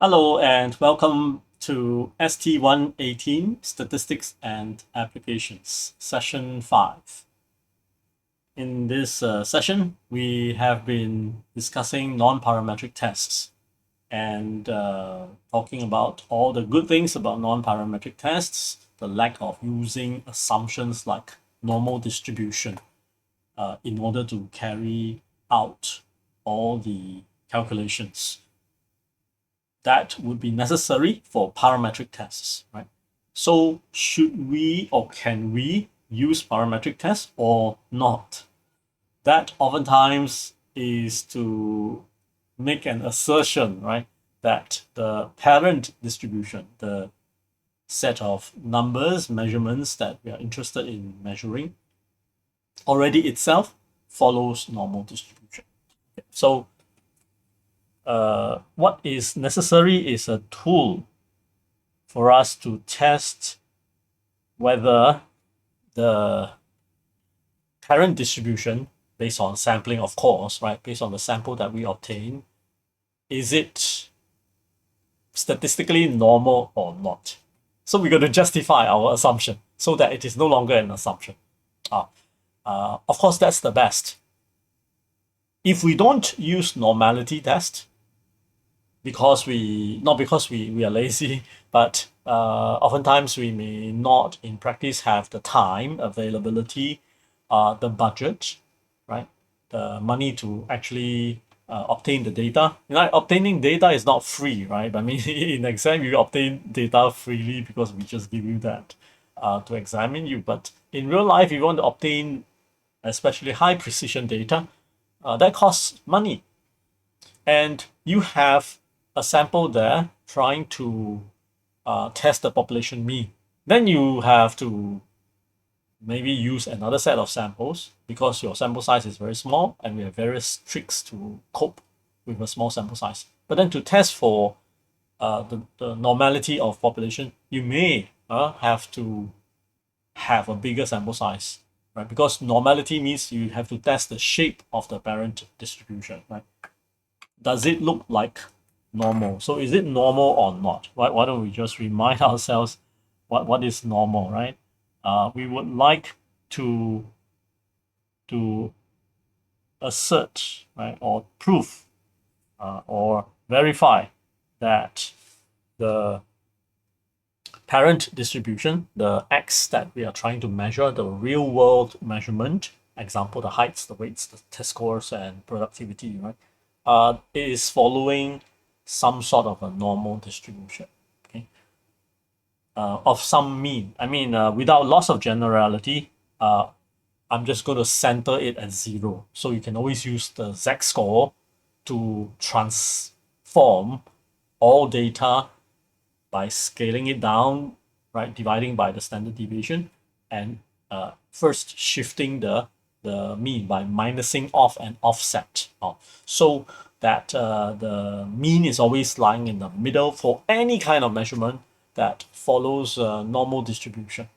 Hello and welcome to ST118 Statistics and Applications, Session 5. In this session, we have been discussing non-parametric tests and talking about all the good things about non-parametric tests, the lack of using assumptions like normal distribution in order to carry out all the calculations that would be necessary for parametric tests, right? So should we or can we use parametric tests or not? That oftentimes is to make an assertion, right? That the parent distribution, the set of numbers, measurements that we are interested in measuring, already itself follows normal distribution. So what is necessary is a tool for us to test whether the parent distribution, based on sampling, of course, right, based on the sample that we obtain, is it statistically normal or not? So we're going to justify our assumption so that it is no longer an assumption. Of course, that's the best. If we don't use normality test, because not because we are lazy, but oftentimes we may not in practice have the time, availability, the budget, right? The money to actually obtain the data. Obtaining data is not free, right? I mean, in exam, you obtain data freely because we just give you that to examine you. But in real life, if you want to obtain especially high precision data, that costs money. And you have a sample there trying to test the population mean. Then you have to maybe use another set of samples because your sample size is very small and we have various tricks to cope with a small sample size. But then to test for the normality of population, you may have to have a bigger sample size, right? Because normality means you have to test the shape of the parent distribution, right? Does it look like normal? So is it normal or not? Why don't we just remind ourselves what is normal, right? We would like to assert, right, or prove or verify that the parent distribution, the x that we are trying to measure, the real world measurement, example, the heights, the weights, the test scores, and productivity, right, is following some sort of a normal distribution, okay, of some mean. I mean, without loss of generality, I'm just going to center it at 0. So you can always use the z-score to transform all data by scaling it down, right, dividing by the standard deviation, and first shifting the mean by minusing off an offset. So that the mean is always lying in the middle for any kind of measurement that follows normal distribution.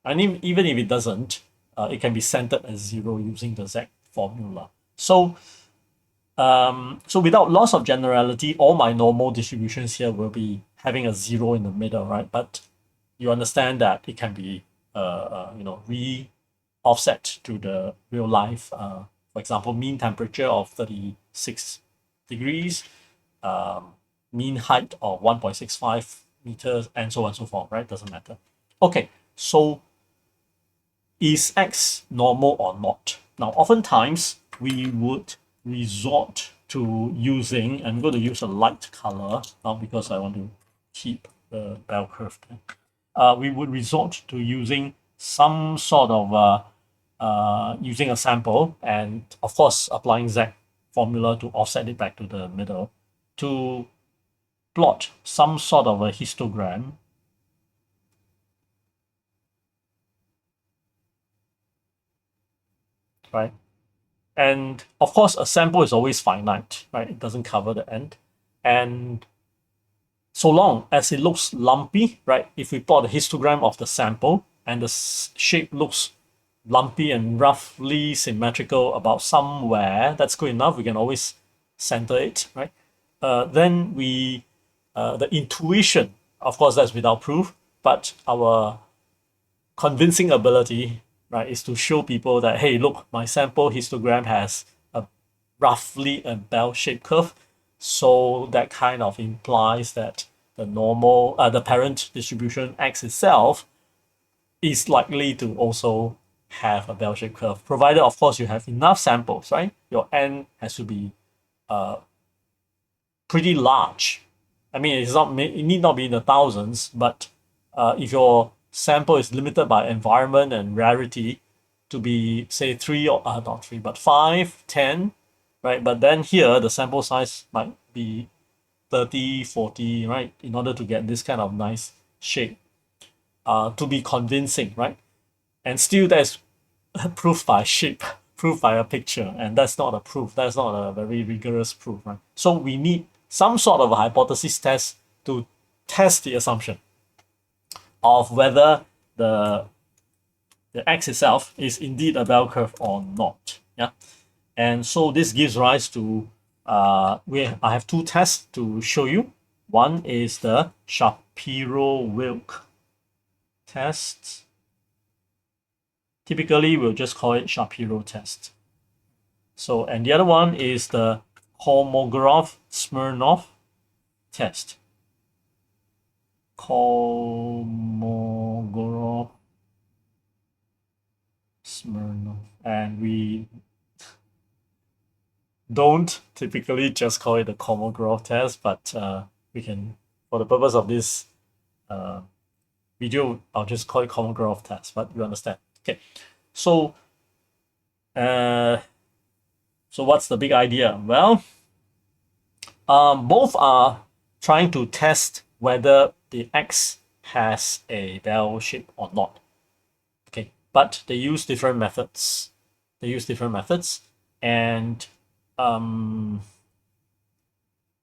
And even if it doesn't, it can be centered as 0 using the Z formula. So without loss of generality, all my normal distributions here will be having a 0 in the middle, right? But you understand that it can be offset to the real life. For example, mean temperature of 36 degrees, mean height of 1.65 meters, and so on and so forth, right? Doesn't matter. Okay, so is X normal or not? Now, oftentimes we would resort to using, I'm going to use a light color now because I want to keep the bell curve there. We would resort to using some sort of using a sample and of course applying Z formula to offset it back to the middle to plot some sort of a histogram, right? And of course, a sample is always finite, right? It doesn't cover the end. And so long as it looks lumpy, right? If we plot a histogram of the sample and the shape looks lumpy and roughly symmetrical about somewhere, that's good enough. We can always center it, right? Then we the intuition, of course, that's without proof, but our convincing ability, right, is to show people that, hey, look, my sample histogram has a roughly a bell-shaped curve. So that kind of implies that the parent distribution X itself is likely to also have a bell-shaped curve, provided, of course, you have enough samples, right? Your N has to be pretty large. I mean, it need not be in the thousands, but if your sample is limited by environment and rarity to be, say, three or not three, but 5, 10, right? But then here, the sample size might be 30, 40, right? In order to get this kind of nice shape, to be convincing, right? And still, that's proof by shape, proof by a picture, and that's not a proof. That's not a very rigorous proof, right? So we need some sort of a hypothesis test to test the assumption of whether the X itself is indeed a bell curve or not. Yeah, and so this gives rise to I have two tests to show you. One is the Shapiro-Wilk test. Typically, we'll just call it Shapiro test. So, and the other one is the Kolmogorov-Smirnoff test. Kolmogorov-Smirnoff. And we don't typically just call it the Kolmogorov test, but we can, for the purpose of this video, I'll just call it Kolmogorov test, but you understand. Okay, so what's the big idea? Well, both are trying to test whether the X has a bell shape or not. Okay, but they use different methods. And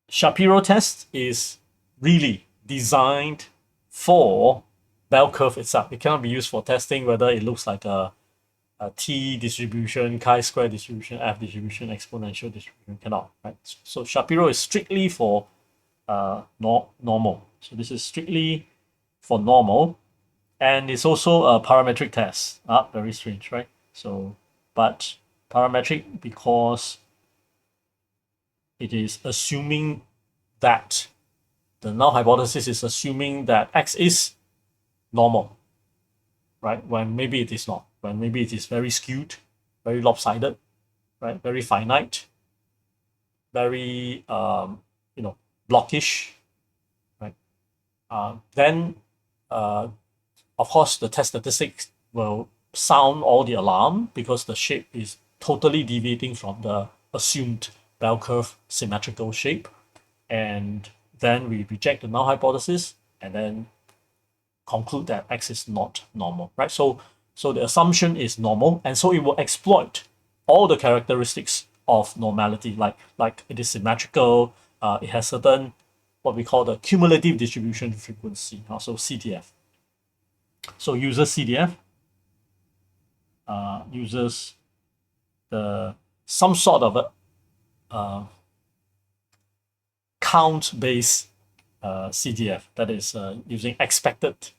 Shapiro test is really designed for bell curve itself. It cannot be used for testing whether it looks like a T distribution, chi-square distribution, F distribution, exponential distribution. Cannot, right? So Shapiro is strictly for normal. So this is strictly for normal, and it's also a parametric test. Very strange, right? So, but parametric because it is assuming that the null hypothesis is assuming that X is normal, right? When maybe it is not. When maybe it is very skewed, very lopsided, right? Very finite, very blockish, right? Then of course the test statistics will sound all the alarm because the shape is totally deviating from the assumed bell curve symmetrical shape, and then we reject the null hypothesis and then conclude that X is not normal, right? So the assumption is normal, and so it will exploit all the characteristics of normality, like it is symmetrical, it has certain what we call the cumulative distribution frequency, also CDF. So uses CDF, uses some sort of a count-based CDF, that is using expected,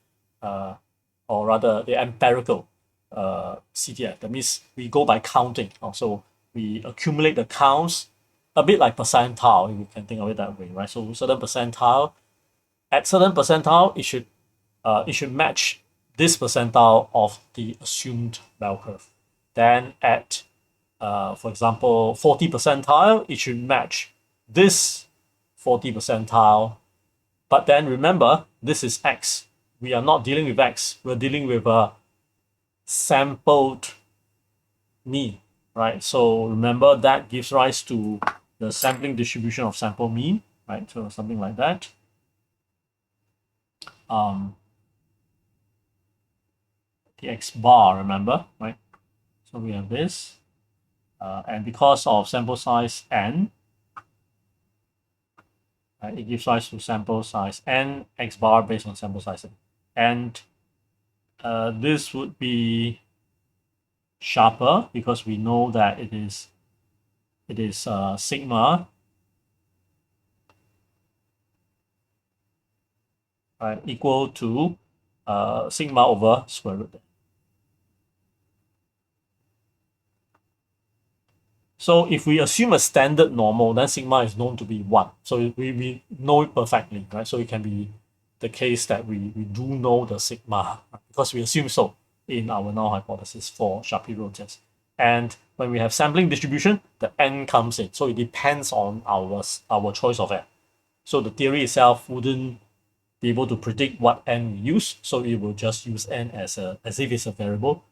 or rather the empirical CDF. That means we go by counting. So we accumulate the counts, a bit like percentile, if you can think of it that way, right? So certain percentile, at certain percentile, it should match this percentile of the assumed bell curve. Then at, for example, 40 percentile, it should match this 40 percentile. But then remember, this is X. We are not dealing with X. We're dealing with a sampled mean, right? So remember, that gives rise to the sampling distribution of sample mean, right? So something like that. The X bar, remember, right? So we have this, and because of sample size n, it gives rise to sample size n X bar based on sample size n. And this would be sharper because we know that it is sigma right, equal to sigma over square root. So if we assume a standard normal, then sigma is known to be 1. So we know it perfectly, right? So it can be the case that we do know the sigma, right? Because we assume so in our null hypothesis for Shapiro test. And when we have sampling distribution, the n comes in. So it depends on our choice of n. So the theory itself wouldn't be able to predict what n we use. So it will just use n as if it's a variable,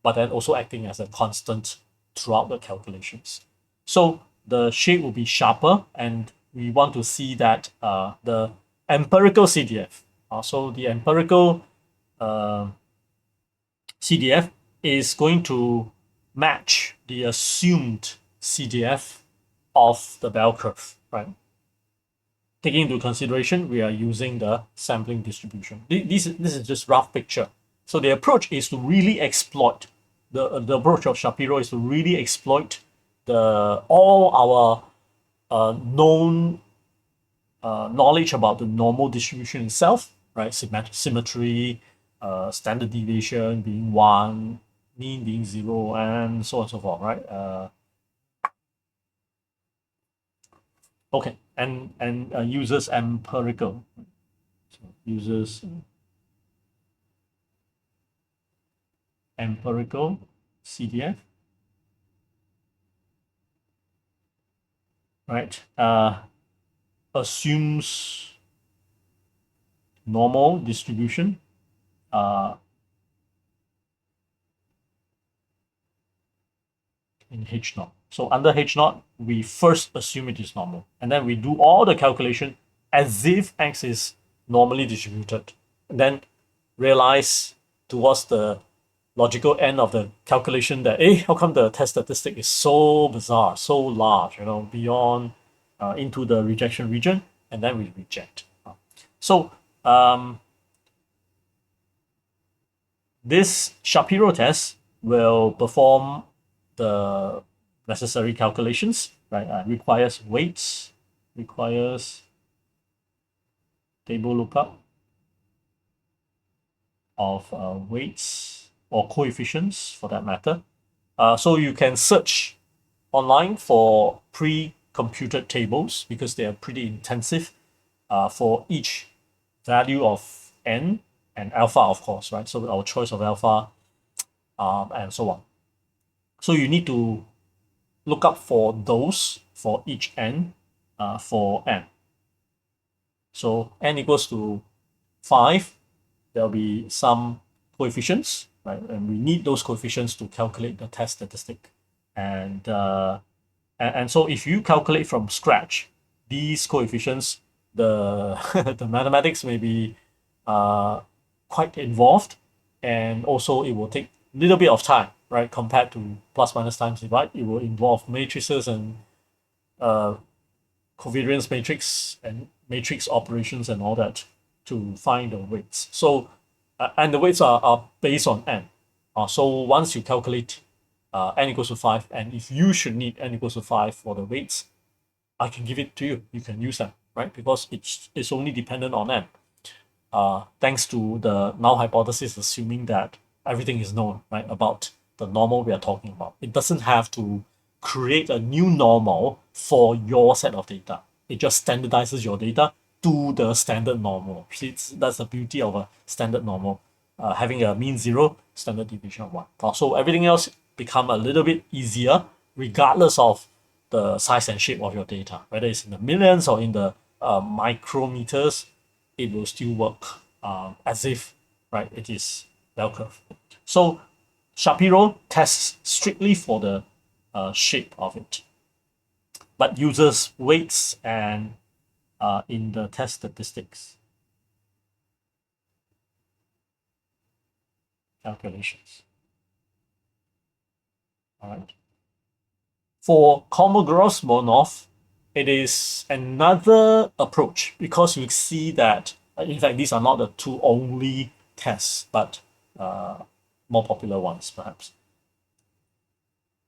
but then also acting as a constant throughout the calculations. So the shape will be sharper, and we want to see that the empirical CDF. So the empirical CDF is going to match the assumed CDF of the bell curve, right? Taking into consideration, we are using the sampling distribution. This is just rough picture. So the approach is to really exploit the approach of Shapiro is to really exploit all our known knowledge about the normal distribution itself, right? Symmetry, standard deviation being 1, mean being 0, and so on and so forth, right? Okay, and uses empirical. So uses empirical CDF, right? Assumes normal distribution in H naught. So under H naught, we first assume it is normal, and then we do all the calculation as if X is normally distributed, and then realize towards the logical end of the calculation that, how come the test statistic is so bizarre, so large, beyond into the rejection region, and then we reject. So this Shapiro test will perform the necessary calculations, right? Requires weights, requires table lookup of weights or coefficients for that matter. So you can search online for pre-computed tables because they are pretty intensive for each value of n and alpha, of course, right? So our choice of alpha and so on. So you need to look up for those for each n for n. So n equals to 5. There'll be some coefficients, right? And we need those coefficients to calculate the test statistic. And so if you calculate from scratch these coefficients, the the mathematics may be quite involved, and also it will take a little bit of time, right? Compared to plus minus times divide, it will involve matrices and covariance matrix and matrix operations and all that to find the weights. So and the weights are based on n. So once you calculate n equals to 5, and if you should need n equals to 5 for the weights, I can give it to you. You can use that, right? Because it's only dependent on n. Thanks to the null hypothesis, assuming that everything is known, right, about the normal we are talking about. It doesn't have to create a new normal for your set of data. It just standardizes your data to the standard normal. That's the beauty of a standard normal, having a mean 0, standard deviation of 1. So everything else become a little bit easier regardless of the size and shape of your data, whether it's in the millions or in the micrometers. It will still work as if, right, it is bell curve. So Shapiro tests strictly for the shape of it, but uses weights and in the test statistics calculations. All right. For Kolmogorov-Smirnoff, it is another approach because you see that, in fact, these are not the two only tests, but more popular ones, perhaps.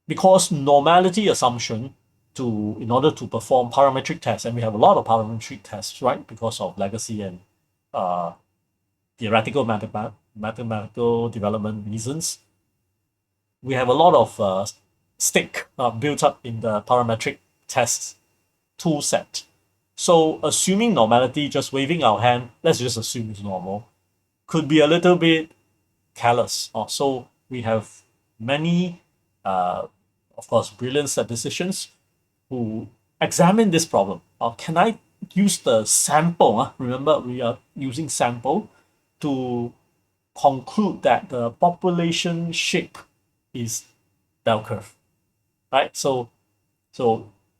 Because normality assumption in order to perform parametric tests, and we have a lot of parametric tests, right? Because of legacy and theoretical mathematical development reasons, we have a lot of stake built up in the parametric tests tool set. So assuming normality, just waving our hand, let's just assume it's normal, could be a little bit careless. So we have many, of course, brilliant statisticians who examine this problem. Can I use the sample? Remember, we are using sample to conclude that the population shape is bell curve, right? So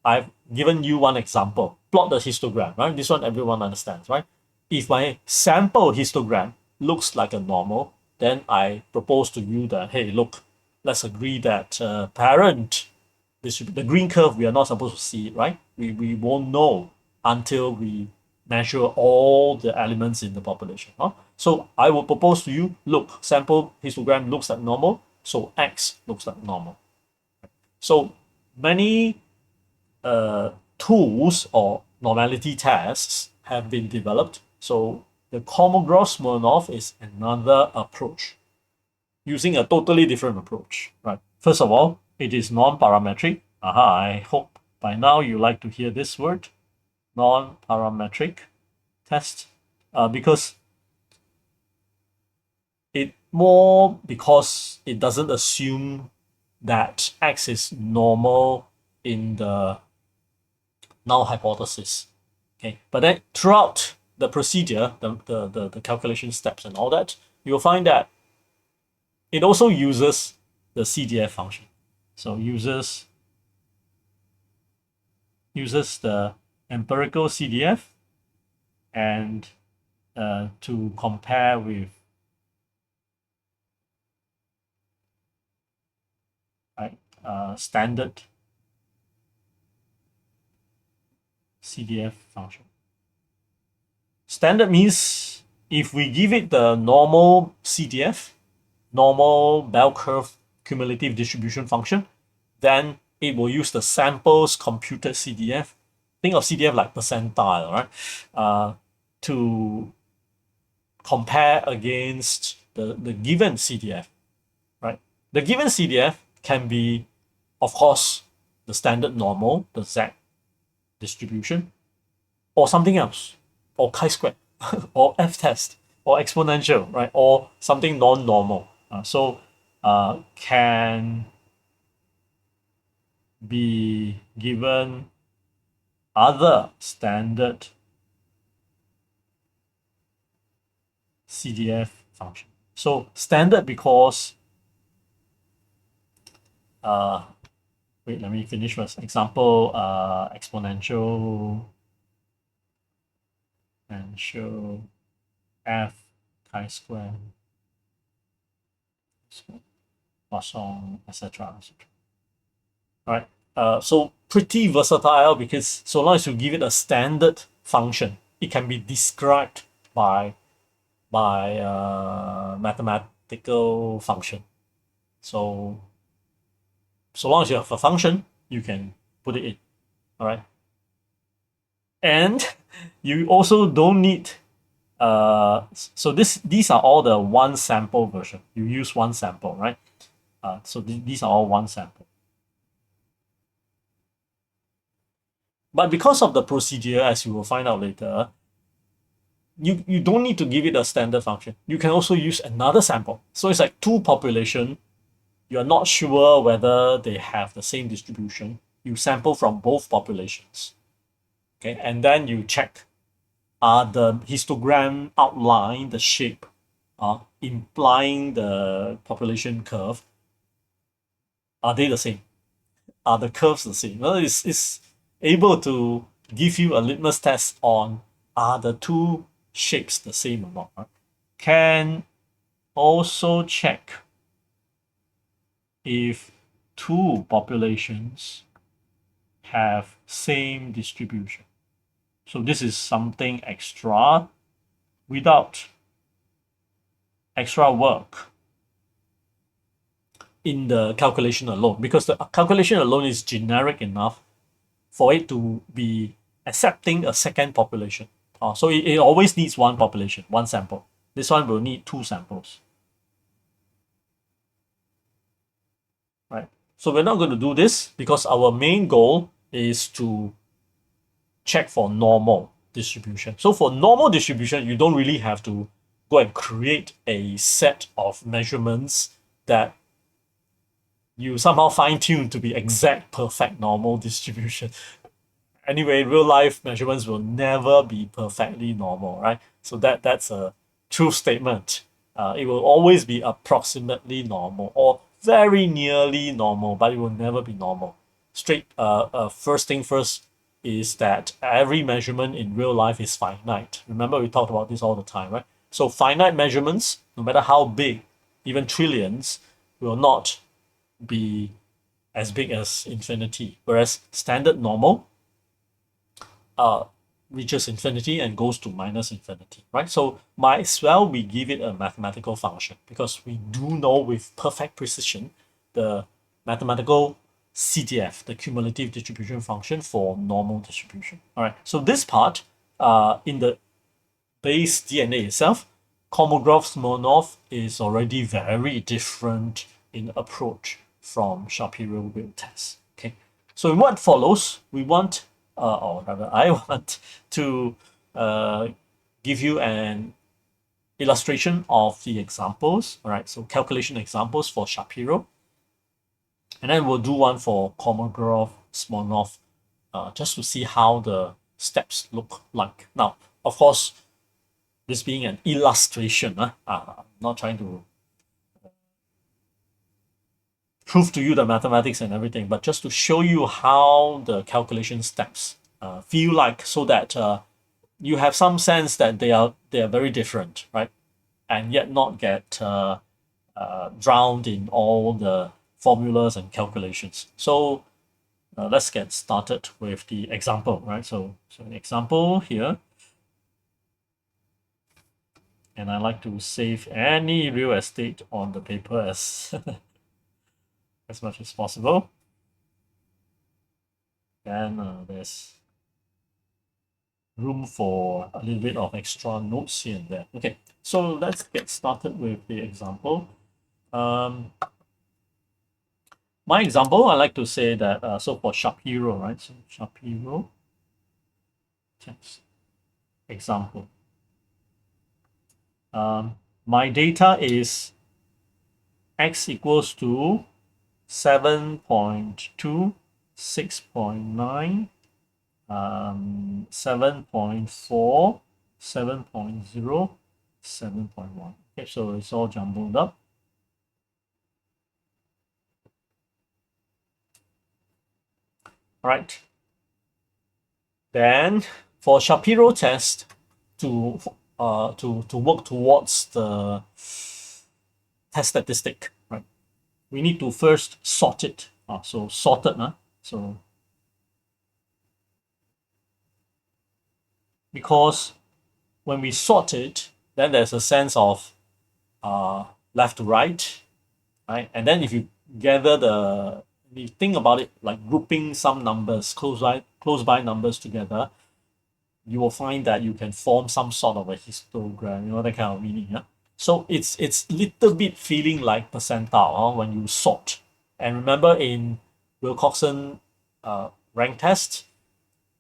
I've given you one example. Plot the histogram, right? This one everyone understands, right? If my sample histogram looks like a normal, then I propose to you that, hey, look, let's agree that parent, the green curve, we are not supposed to see it, right? We won't know until we measure all the elements in the population. So I will propose to you, look, sample histogram looks like normal, so X looks like normal. So many tools or normality tests have been developed. So the Kolmogorov-Smirnoff is another approach, using a totally different approach, right? First of all, it is non-parametric. I hope by now you like to hear this word, non-parametric test, because it doesn't assume that X is normal in the null hypothesis. Okay, but then throughout the procedure, the calculation steps and all that, you'll find that it also uses the CDF function. So uses the empirical CDF and to compare with standard CDF function. Standard means if we give it the normal CDF, normal bell curve cumulative distribution function, then it will use the samples computed CDF. Think of CDF like percentile, right? To compare against the given CDF, right? The given CDF can be, of course, the standard normal, the Z distribution, or something else, or chi-square, or f-test, or exponential, right? Or something non-normal. So can be given other standard CDF function. So standard because wait, let me finish first. Example, exponential f chi-square Poisson, etc. All right. So pretty versatile because so long as you give it a standard function, it can be described by mathematical function. So long as you have a function, you can put it in. All right. And you also don't need so these are all the one sample version. You use one sample, right? So these are all one sample. But because of the procedure, as you will find out later, you don't need to give it a standard function. You can also use another sample. So it's like two population. You're not sure whether they have the same distribution. You sample from both populations. Okay, and then you check, are the histogram outline, the shape, implying the population curve, are they the same? Are the curves the same? Well, it's able to give you a litmus test on, are the two shapes the same or not? Right? Can also check if two populations have same distribution. So this is something extra without extra work in the calculation alone, because the calculation alone is generic enough for it to be accepting a second population. So it always needs one population, one sample. This one will need two samples. Right? So we're not going to do this because our main goal is to check for normal distribution. So for normal distribution, you don't really have to go and create a set of measurements that you somehow fine-tune to be exact, perfect normal distribution. Anyway, real life measurements will never be perfectly normal, right? So that's a true statement. It will always be approximately normal or very nearly normal, but it will never be normal. First thing first is that every measurement in real life is finite. Remember, we talked about this all the time, right? So finite measurements, no matter how big, even trillions, will not be as big as infinity. Whereas standard normal reaches infinity and goes to minus infinity, right? So might as well we give it a mathematical function because we do know with perfect precision the mathematical CDF, the cumulative distribution function for normal distribution. All right. So this part, in the base DNA itself, Kolmogorov-Smirnoff is already very different in approach from Shapiro will test. Okay. So in what follows, we want, or rather, I want to give you an illustration of the examples. All right. So calculation examples for Shapiro. And then we'll do one for Kolmogorov-Smirnoff just to see how the steps look like. Now, of course, this being an illustration, I'm not trying to prove to you the mathematics and everything, but just to show you how the calculation steps feel like so that you have some sense that they are very different, right? And yet not get drowned in all the formulas and calculations. So let's get started with the example, right? So an example here. And I like to save any real estate on the paper as as much as possible. And there's room for a little bit of extra notes here and there. Okay, so let's get started with the example. My example, I like to say that, so for Shapiro, right? So Shapiro test example. My data is x equals to 7.2, 6.9, 7.4, 7.0, 7.1. Okay, so it's all jumbled up. All right. Then for Shapiro test to work towards the test statistic, right? We need to first sort it. So sorted, so because when we sort it, then there's a sense of left to right, right? And then if you you think about it like grouping some numbers, close by numbers together, you will find that you can form some sort of a histogram, that kind of meaning. Yeah. So it's little bit feeling like percentile when you sort. And remember in Wilcoxon rank test,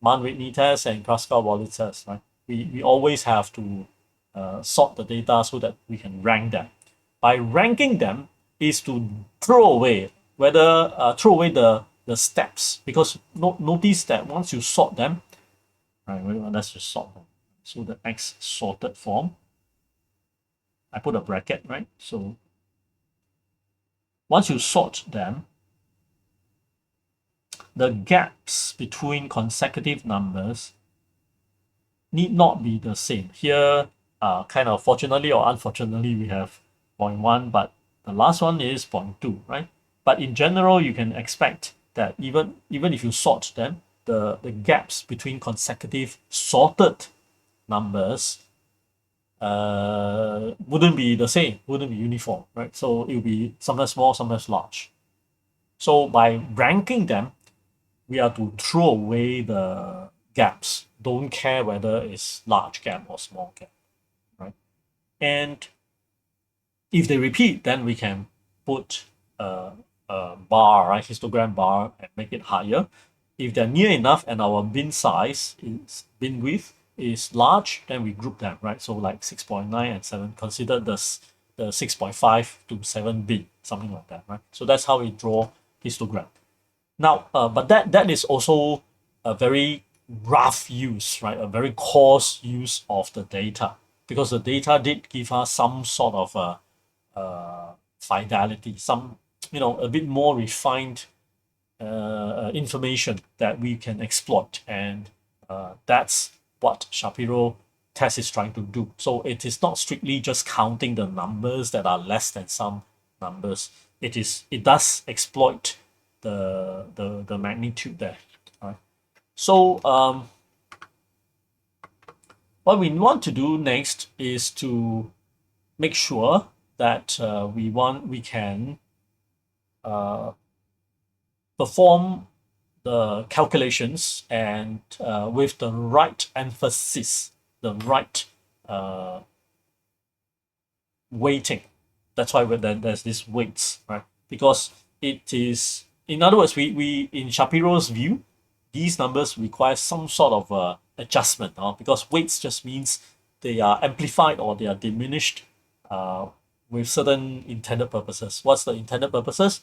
Mann-Whitney test, and Kruskal-Wallis test, right? We always have to sort the data so that we can rank them. By ranking them is to throw away the steps, because notice that once you sort them, right? Let's just sort them. So the X sorted form, I put a bracket, right? So once you sort them, the gaps between consecutive numbers need not be the same. Here, kind of fortunately or unfortunately, we have 0.1, but the last one is 0.2, right? But in general, you can expect that even if you sort them, the gaps between consecutive sorted numbers wouldn't be the same, wouldn't be uniform, right? So it will be sometimes small, sometimes large. So by ranking them, we are to throw away the gaps don't care whether it's large gap or small gap, right? And if they repeat, then we can put a bar, right, histogram bar, and make it higher. If they're near enough and our bin width is large, then we group them, right? So like 6.9 and 7, consider the 6.5 to 7 bin, something like that, right? So that's how we draw histogram. Now, but that is also a very rough use, right? A very coarse use of the data, because the data did give us some sort of fidelity, some, a bit more refined information that we can exploit, and that's what Shapiro test is trying to do. So it is not strictly just counting the numbers that are less than some numbers. It does exploit the magnitude there. Right? So what we want to do next is to make sure that we can perform the calculations and with the right emphasis, the right weighting. That's why there's this weights, right? Because it is, in other words, we in Shapiro's view, these numbers require some sort of adjustment, because weights just means they are amplified or they are diminished with certain intended purposes. What's the intended purposes?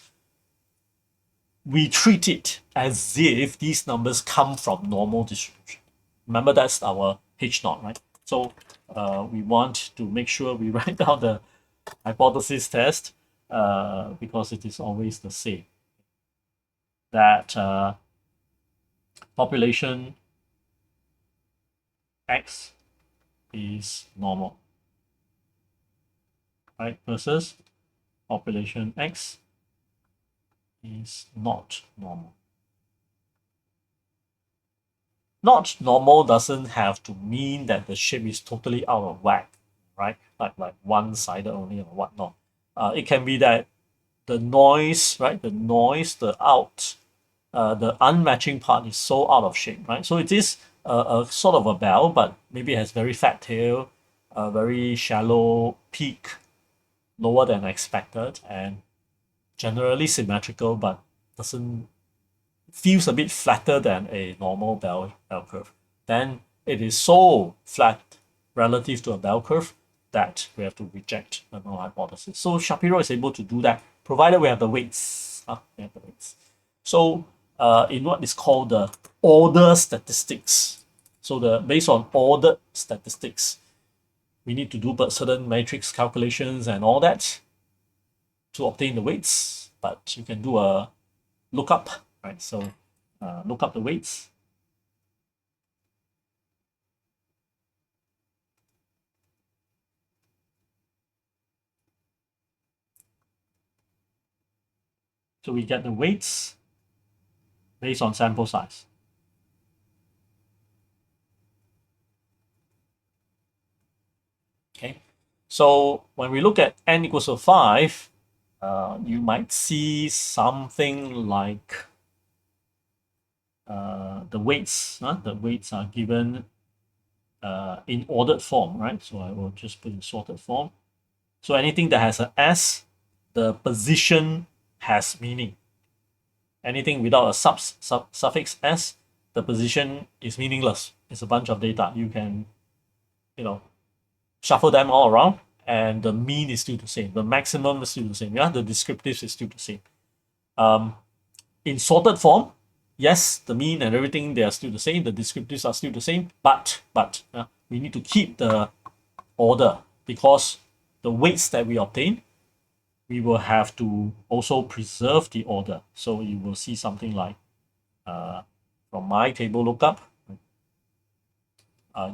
We treat it as if these numbers come from normal distribution. Remember, that's our H naught, right? So we want to make sure we write down the hypothesis test because it is always the same. That population X is normal, right? Versus population X is not normal. Not normal doesn't have to mean that the shape is totally out of whack, right? Like one-sided only or whatnot. It can be that the noise, right? The noise, the unmatching part is so out of shape, right? So it is a sort of a bell, but maybe it has very fat tail, a very shallow peak, lower than expected, and generally symmetrical, but doesn't feels a bit flatter than a normal bell curve. Then it is so flat relative to a bell curve that we have to reject the null hypothesis. So Shapiro is able to do that, provided we have the weights. We have the weights. So in what is called the order statistics. So based on ordered statistics, we need to do certain matrix calculations and all that to obtain the weights. But you can do a lookup, right? So look up the weights. So we get the weights based on sample size. Okay, so when we look at n equals to 5, you might see something like the weights. The weights are given in ordered form, right? So I will just put in sorted form. So anything that has an S, the position has meaning. Anything without a suffix S, the position is meaningless. It's a bunch of data. You can, shuffle them all around, and the mean is still the same. The maximum is still the same. Yeah, the descriptives is still the same. In sorted form, yes, the mean and everything, they are still the same. The descriptives are still the same. But we need to keep the order, because the weights that we obtain, we will have to also preserve the order. So you will see something like from my table lookup,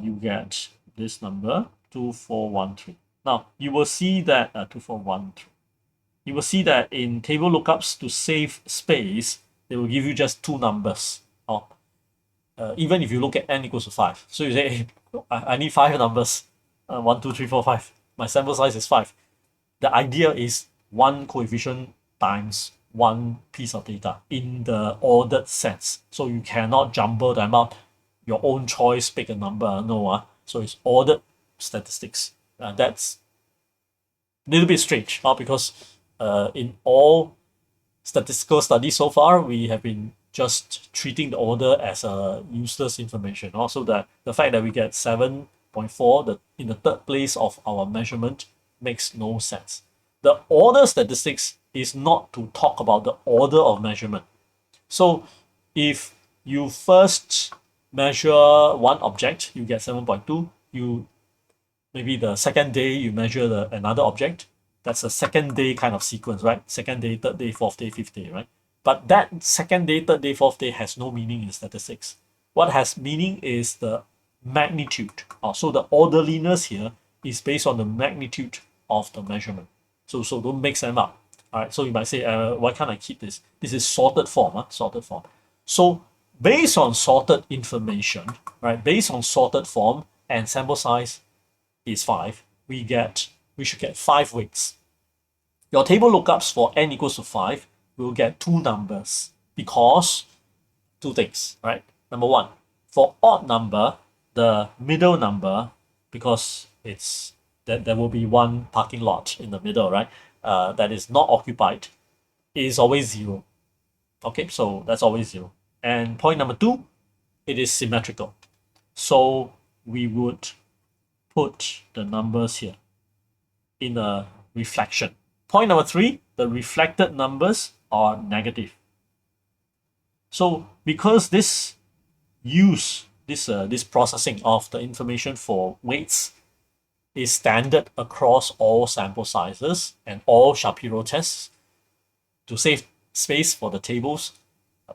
you get this number 2413. Now you will see that 2413. You will see that in table lookups, to save space, they will give you just two numbers. Even if you look at n equals to 5, so you say, hey, I need 5 numbers. 1, 2, 3, 4, 5. My sample size is 5. The idea is one coefficient times one piece of data in the ordered sense. So you cannot jumble them out. your own choice, pick a number. No, so it's ordered statistics. That's a little bit strange, because in all statistical studies so far, we have been just treating the order as a useless information. Also, that the fact that we get 7.4 in the third place of our measurement makes no sense. The order statistics is not to talk about the order of measurement. So if you first measure one object, you get 7.2. You maybe the second day you measure another object. That's a second day kind of sequence, right? Second day, third day, fourth day, fifth day, right? But that second day, third day, fourth day has no meaning in statistics. What has meaning is the magnitude. So the orderliness here is based on the magnitude of the measurement. So don't mix them up. All right. So you might say, why can't I keep this? This is sorted form, sorted form. So based on sorted information, right? Based on sorted form and sample size is 5, we should get 5 weights. Your table lookups for n equals to 5 will get 2 numbers because 2 things, right? Number 1, for odd number, the middle number, because it's that there will be one parking lot in the middle, right? That is not occupied, is always 0. Okay, so that's always 0. And point number 2, it is symmetrical. So we would put the numbers here in a reflection. Point number 3, the reflected numbers are negative. So because this processing of the information for weights is standard across all sample sizes and all Shapiro tests, to save space for the tables,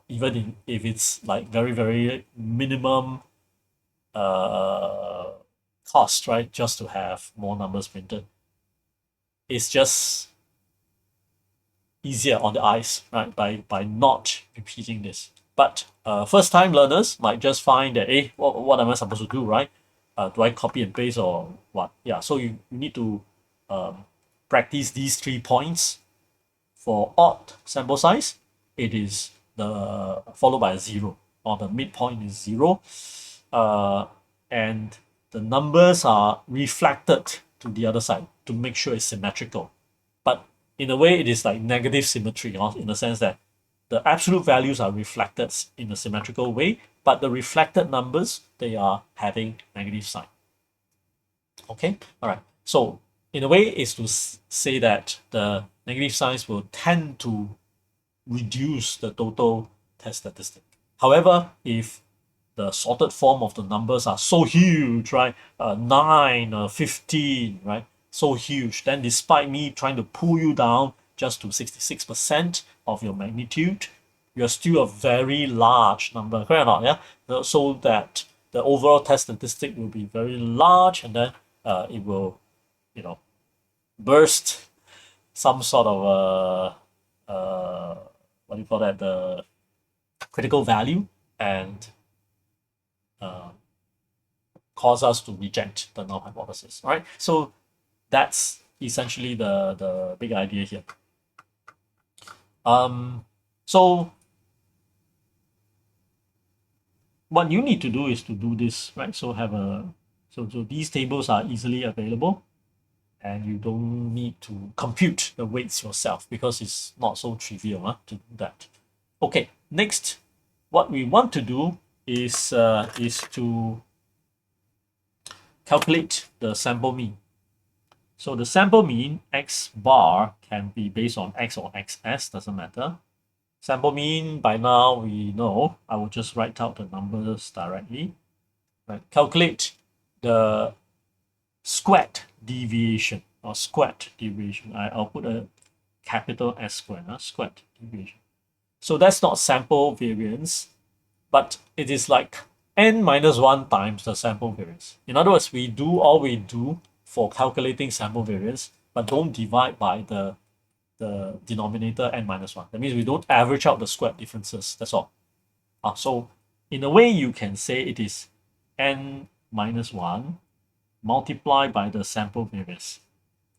even if it's like very, very minimum cost, right, just to have more numbers printed, it's just easier on the eyes, right, by not repeating this. But first time learners might just find that, hey, what am I supposed to do, right? Do I copy and paste or what? Yeah, so you need to practice these 3 points. For odd sample size, it is followed by a 0, or the midpoint is 0, and the numbers are reflected to the other side to make sure it's symmetrical. But in a way, it is like negative symmetry, in the sense that the absolute values are reflected in a symmetrical way, but the reflected numbers, they are having negative sign. Okay, all right. So in a way, is to say that the negative signs will tend to reduce the total test statistic. However, if the sorted form of the numbers are so huge, right? 9, 15, right? So huge. Then despite me trying to pull you down just to 66% of your magnitude, you're still a very large number, correct or not? Yeah. So that the overall test statistic will be very large, and then it will, burst some sort of what do you call that? The critical value, and cause us to reject the null hypothesis. All right. So that's essentially the big idea here. So what you need to do is to do this, right? So so these tables are easily available, and you don't need to compute the weights yourself because it's not so trivial to do that. Okay, next, what we want to do is to calculate the sample mean. So the sample mean, x bar, can be based on x or xs, doesn't matter. Sample mean, by now we know. I will just write out the numbers directly. Right. Calculate the squared deviation, or squared deviation. I'll put a capital S squared, squared deviation. So that's not sample variance, but it is like n minus 1 times the sample variance. In other words, we do all we do for calculating sample variance, but don't divide by the denominator n minus 1. That means we don't average out the squared differences. That's all. So in a way, you can say it is n minus 1 multiplied by the sample variance.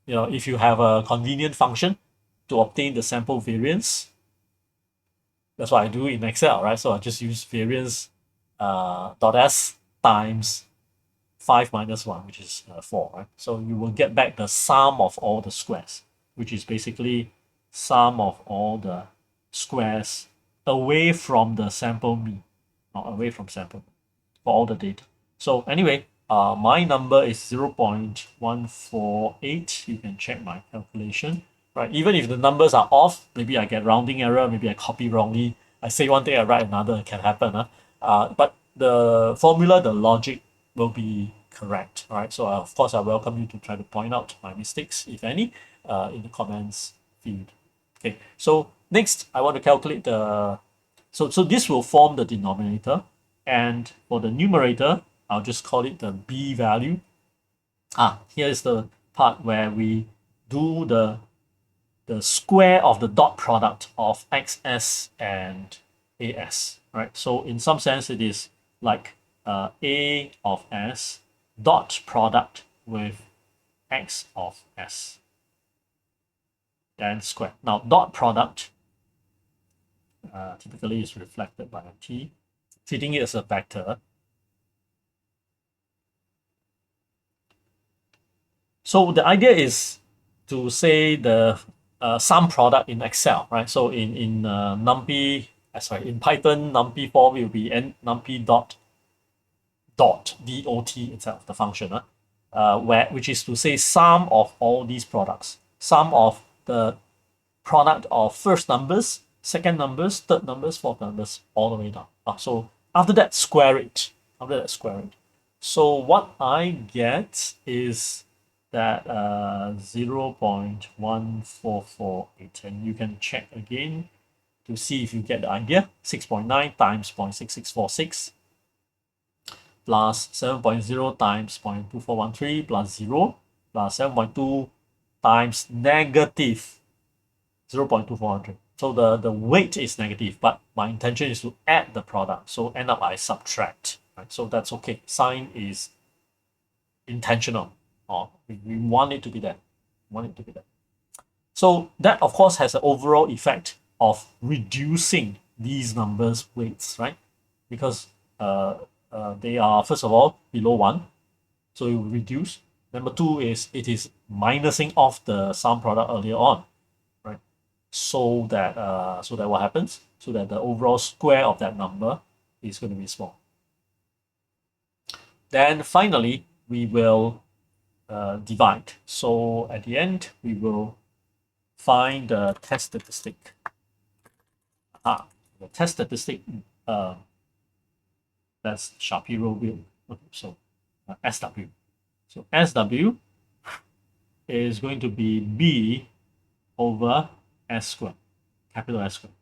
If you have a convenient function to obtain the sample variance, that's what I do in Excel, right? So I just use variance dot s times 5 minus 1, which is 4, right? So you will get back the sum of all the squares, which is basically sum of all the squares away from the sample mean, or away from sample for all the data. So anyway, my number is 0.148. You can check my calculation, right? Even if the numbers are off, maybe I get rounding error, maybe I copy wrongly. I say one thing, I write another, it can happen. But the formula, the logic will be correct, right? So of course, I welcome you to try to point out my mistakes, if any, in the comments field. Okay, so next I want to calculate the, so this will form the denominator, and for the numerator, I'll just call it the b value. Here is the part where we do the square of the dot product of xs and as, right? So in some sense, it is like a of s dot product with x of s, then square. Now dot product typically is reflected by a t, treating it as a vector. So the idea is to say the sum product in Excel, right? So in NumPy, in Python, NumPy form will be NumPy dot dot itself, the function, which is to say sum of all these products, sum of the product of first numbers, second numbers, third numbers, fourth numbers, all the way down. So after that, square it. So what I get is that 0.1448, and you can check again to see if you get the idea. 6.9 times 0.6646 plus 7.0 times 0.2413 plus 0 plus 7.2 times negative 0.2400. So the weight is negative, but my intention is to add the product. So end up I subtract, right? So that's okay. Sign is intentional. We want it to be there. So that, of course, has an overall effect of reducing these numbers' weights, right? Because they are, first of all, below 1. So it will reduce. Number 2 is it is minusing off the sum product earlier on, right? So that what happens? So that the overall square of that number is going to be small. Then finally, we will divide. So at the end, we will find the test statistic. The test statistic, that's Shapiro wheel. Okay, so SW. So SW is going to be B over S squared, capital S squared.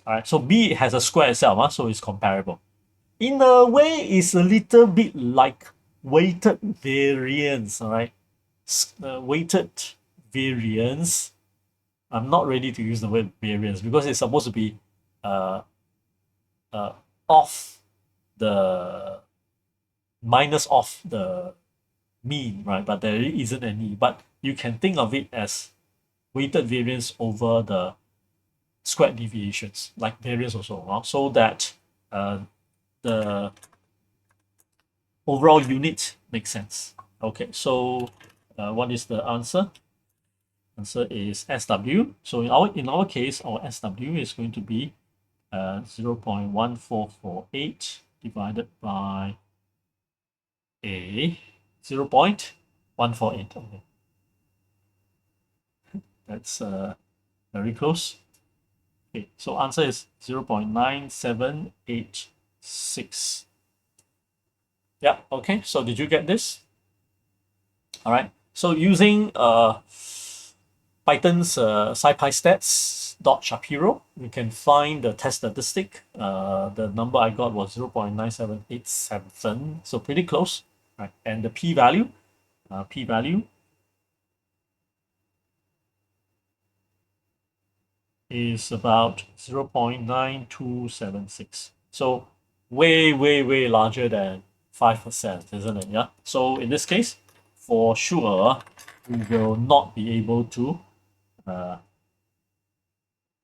All right, so B has a square itself, so it's comparable. In a way, it's a little bit like weighted variance, all right? Weighted variance, I'm not ready to use the word variance because it's supposed to be off the, minus off the mean, right? But there isn't any. But you can think of it as weighted variance over the squared deviations, like variance also, so that the overall unit makes sense. Okay, so what is the answer? Answer is SW. So in our case, our SW is going to be 0.1448 divided by a 0.148. Okay, that's very close. Okay, so answer is 0.9786. Yeah, okay, so did you get this? All right, so using Python's scipystats.shapiro, we can find the test statistic. The number I got was 0.9787, so pretty close, right? And the p-value, is about 0.9276. So way larger than 5%, isn't it? Yeah. So in this case, for sure, we will not be able to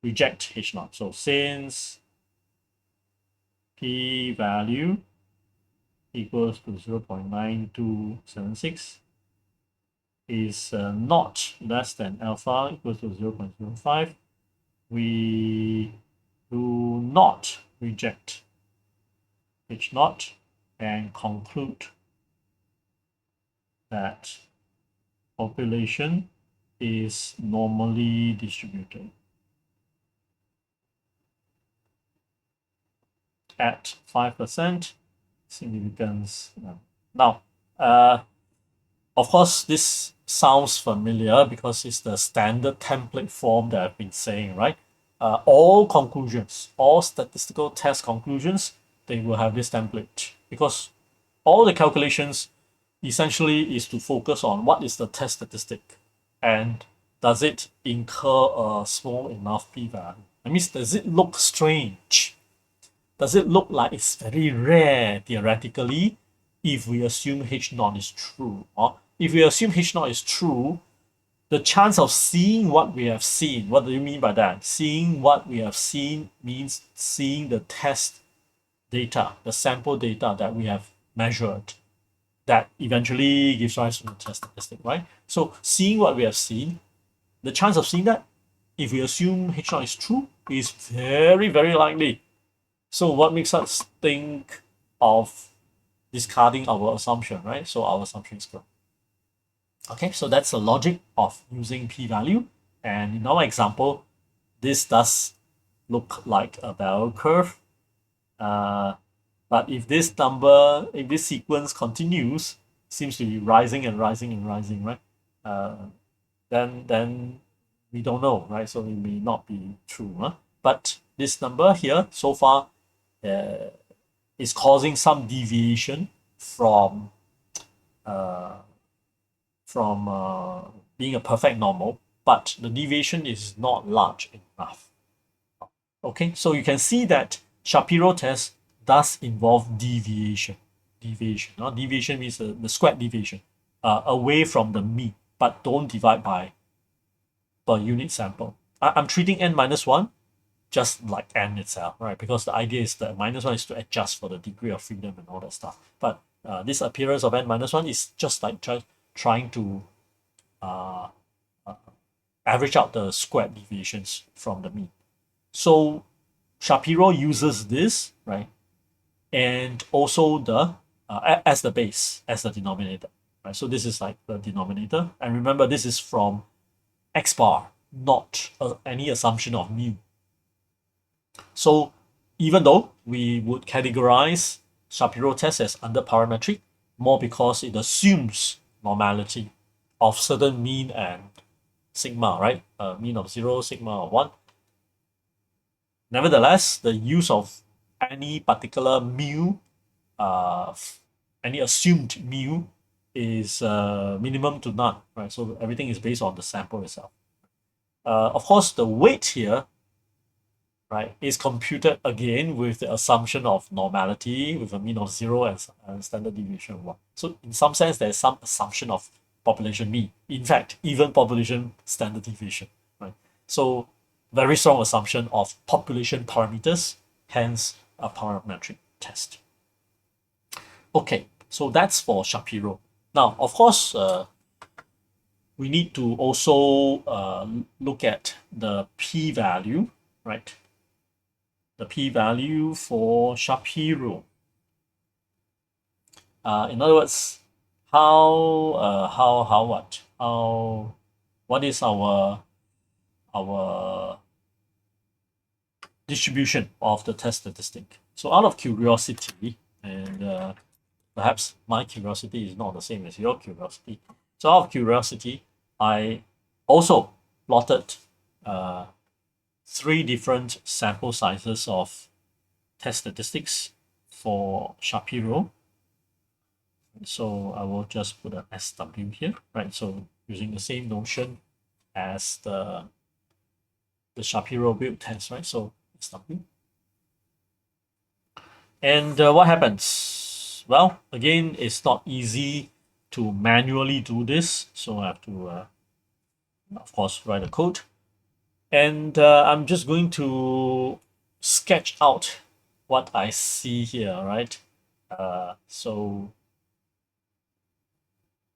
reject H0. So since p-value equals to 0.9276 is not less than alpha equals to 0.05, we do not reject H naught and conclude that population is normally distributed at 5% significance. Now, of course, this sounds familiar because it's the standard template form that I've been saying, right? All conclusions, all statistical test conclusions, they will have this template because all the calculations essentially is to focus on what is the test statistic and does it incur a small enough p-value. That means, does it look strange? Does it look like it's very rare theoretically if we assume H naught is true? Or if we assume H naught is true, the chance of seeing what we have seen, what do you mean by that? Seeing what we have seen means seeing the test data, the sample data that we have measured that eventually gives rise to the test statistic, right? So seeing what we have seen, the chance of seeing that, if we assume H naught is true, is very, very likely. So what makes us think of discarding our assumption, right? So our assumption is correct. Okay, so that's the logic of using p-value. And in our example, this does look like a bell curve. But if this sequence continues, seems to be rising and rising and rising, right? Then we don't know, right? So it may not be true. Huh? But this number here so far is causing some deviation from being a perfect normal, but the deviation is not large enough. Okay, so you can see that Shapiro test does involve deviation. Deviation means the squared deviation away from the mean, but don't divide by per unit sample. I'm treating n minus 1 just like n itself, right? Because the idea is that minus 1 is to adjust for the degree of freedom and all that stuff. But this appearance of n minus 1 is just like trying to average out the squared deviations from the mean. So Shapiro uses this, right? And also the as the base, as the denominator, right? So this is like the denominator. And remember, this is from x bar, not any assumption of mu. So even though we would categorize Shapiro test as under-parametric, more because it assumes normality of certain mean and sigma, right? Mean of 0, sigma of 1. Nevertheless, the use of any particular mu, any assumed mu, is minimum to none, right? So everything is based on the sample itself. Of course, the weight here, right, is computed again with the assumption of normality with a mean of 0 and standard deviation of 1. So in some sense, there's some assumption of population mean. In fact, even population standard deviation, right? So very strong assumption of population parameters, hence a parametric test. Okay, so that's for Shapiro. Now, of course, we need to also look at the p-value, right? The p-value for Shapiro. In other words, what is our distribution of the test statistic? So out of curiosity, and perhaps my curiosity is not the same as your curiosity. So out of curiosity, I also plotted 3 different sample sizes of test statistics for Shapiro. So I will just put an SW here, right? So using the same notion as the Shapiro build test, right? So SW. And what happens? Well, again, it's not easy to manually do this. So I have to, of course, write a code. And I'm just going to sketch out what I see here, right? So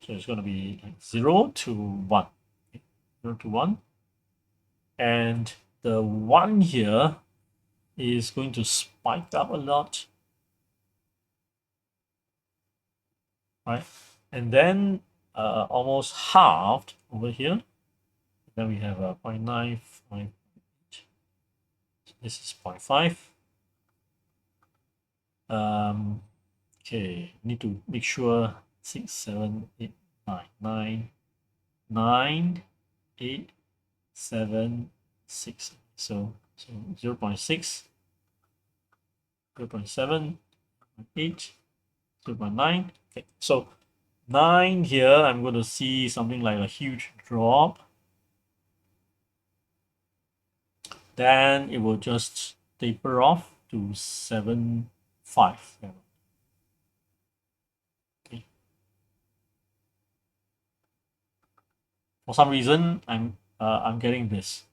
it's going to be like 0 to 1. 0 to 1. And the 1 here is going to spike up a lot, right? And then almost halved over here. Then we have a 0.9, 0.8. This is 0.5. Okay, need to make sure 6, 7, 8, 9, 9, 9, 8, 7, 6. So 0 0.6, 0 0.7, 8, 0 0.9. Okay, so 9 here, I'm going to see something like a huge drop. Then it will just taper off to 7, 5. Okay. For some reason, I'm getting this.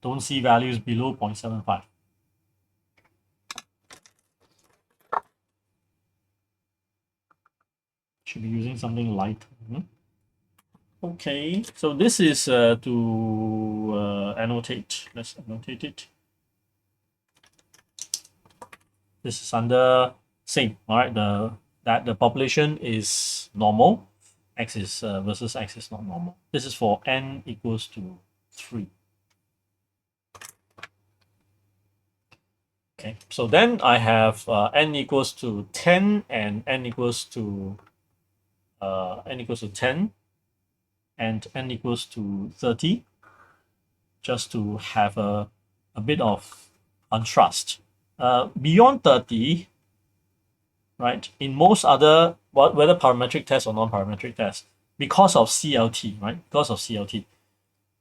Don't see values below 0.75. Should be using something light. Okay, so this is to annotate. Let's annotate it. This is under same. All right, that the population is normal. X is versus X is not normal. This is for n equals to 3. Okay, so then I have n equals to 10 and n equals to 10 and n equals to 30, just to have a bit of contrast. Beyond 30, right, in most other, whether parametric tests or non-parametric tests, because of CLT, right, because of CLT,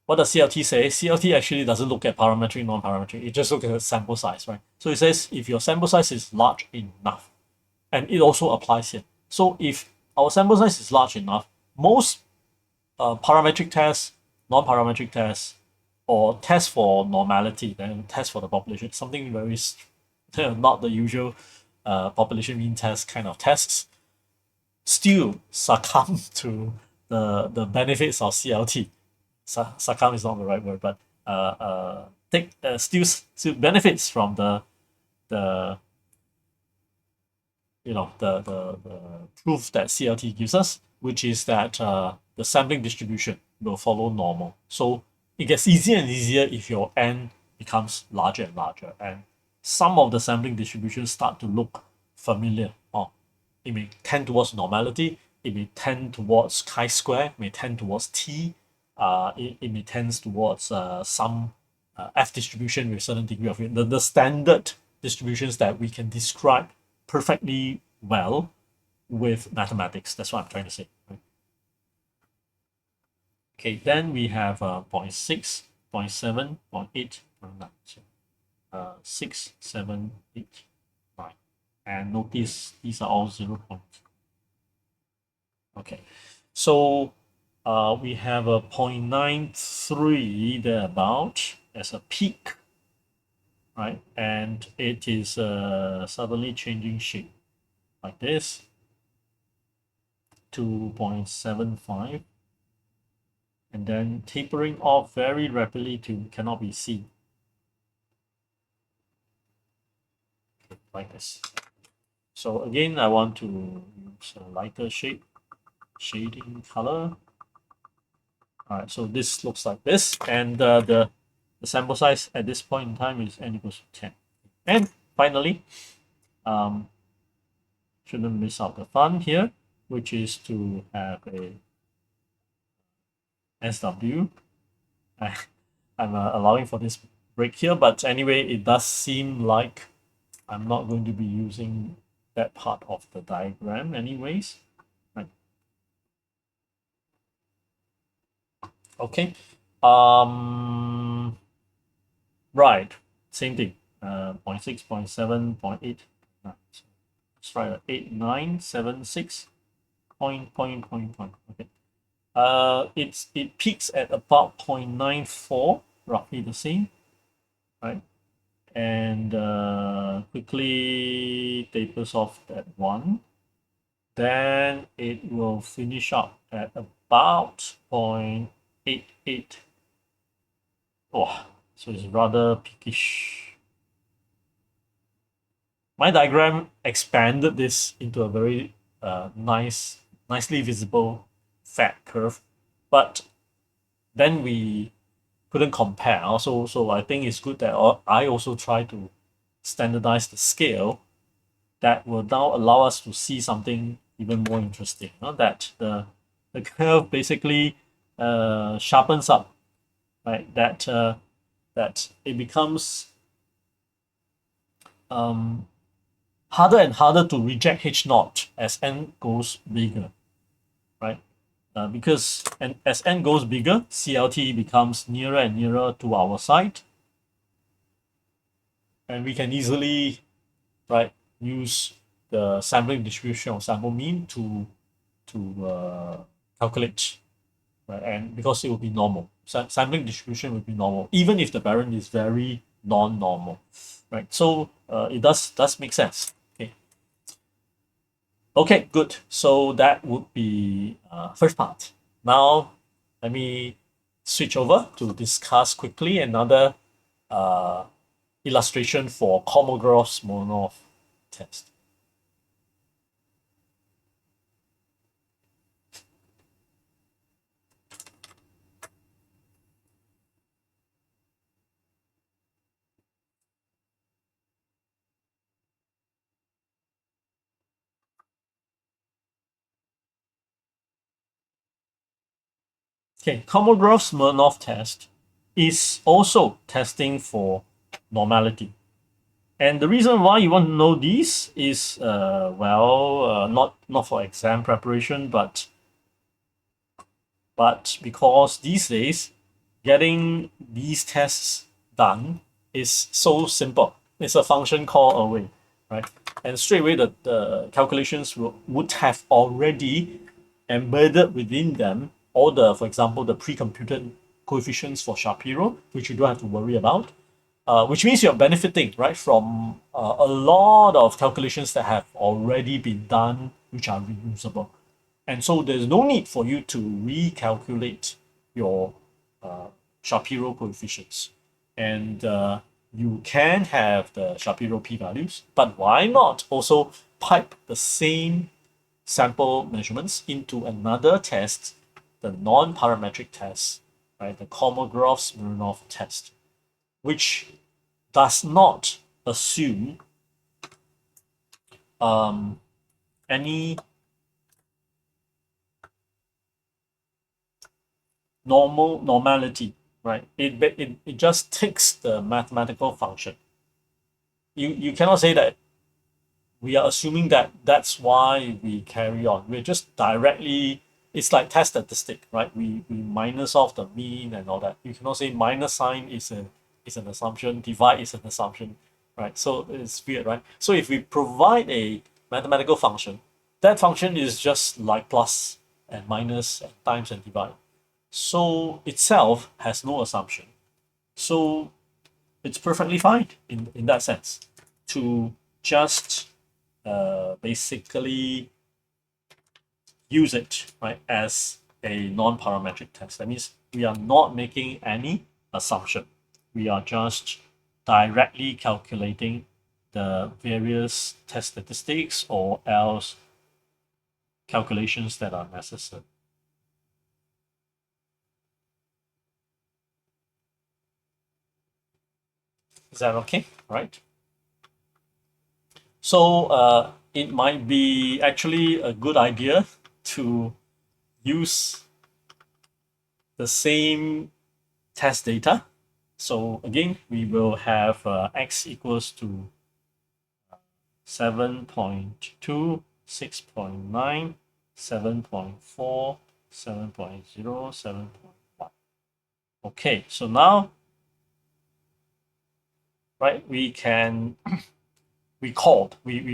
what does CLT say? CLT actually doesn't look at parametric, non-parametric. It just looks at the sample size, right? So it says if your sample size is large enough, and it also applies here. So if our sample size is large enough, most parametric tests, non-parametric tests, or tests for normality, then tests for the population, something very not the usual population mean test kind of tests, still succumb to the benefits of CLT. Succumb is not the right word, but still benefits from the the proof that CLT gives us, which is that the sampling distribution will follow normal. So it gets easier and easier if your n becomes larger and larger, and some of the sampling distributions start to look familiar. Or it may tend towards normality, it may tend towards chi-square, may tend towards t, it may tend towards some f distribution with a certain degree of the standard distributions that we can describe perfectly well with mathematics. That's what I'm trying to say. Right? Okay, then we have 0.6, 0.7, 0.8, 0.9. So 6, 7, 8, 9. And notice these are all 0 points. Okay, so we have a 0.93 thereabout as a peak, right? And it is suddenly changing shape like this to 0.75 and then tapering off very rapidly to cannot be seen. Okay, like this. So again, I want to use a lighter shading color. All right, so this looks like this, and the sample size at this point in time is n equals to 10. And finally, shouldn't miss out the fun here, which is to have a SW. I'm allowing for this break here, but anyway, it does seem like I'm not going to be using that part of the diagram anyways. Right. Okay. Right. Same thing. 0.6, 0.7, 0.8. So let's try 8, 9, 7, 6. Point. Okay. It peaks at about 0.94, roughly the same, right? and quickly tapers off that one. Then it will finish up at about 0.88. Oh, so it's rather peakish. My diagram expanded this into a very nicely visible fat curve, but then we couldn't compare. Also, so I think it's good that I also try to standardize the scale that will now allow us to see something even more interesting. That the curve basically sharpens up, right? That it becomes harder and harder to reject H naught as n goes bigger, right? Because as n goes bigger, CLT becomes nearer and nearer to our side, and we can easily, right, use the sampling distribution or sample mean to calculate, right? And because it will be normal, sampling distribution will be normal, even if the variant is very non-normal, right? So it does make sense. Okay. Okay, good. So that would be first part. Now let me switch over to discuss quickly another uh, illustration for Kolmogorov-Smirnoff test. Okay, Kolmogorov-Smirnoff test is also testing for normality. And the reason why you want to know these is, not for exam preparation, but because these days getting these tests done is so simple. It's a function call away, right? And straight away the calculations would have already embedded within them all the, for example, the pre-computed coefficients for Shapiro, which you don't have to worry about. Which means you're benefiting, right, from a lot of calculations that have already been done, which are reusable. And so there's no need for you to recalculate your Shapiro coefficients. And you can have the Shapiro p-values, but why not also pipe the same sample measurements into another test, the non-parametric test, right, the Kolmogorov-Smirnoff test, which does not assume any normality, right? It just takes the mathematical function. You cannot say that we are assuming that that's why we carry on. We're just directly, it's like test statistic, right? We minus off the mean and all that. You cannot say minus sign is an assumption, divide is an assumption, right? So it's weird, right? So if we provide a mathematical function, that function is just like plus and minus and times and divide. So itself has no assumption. So it's perfectly fine in that sense to just basically use it, right, as a non-parametric test. That means we are not making any assumption. We are just directly calculating the various test statistics or else calculations that are necessary. Is that okay? Right. So it might be actually a good idea to use the same test data. So again, we will have x equals to 7.2, 6.9, 7.4, 7.0, 7.1. Okay, so now, right, we can we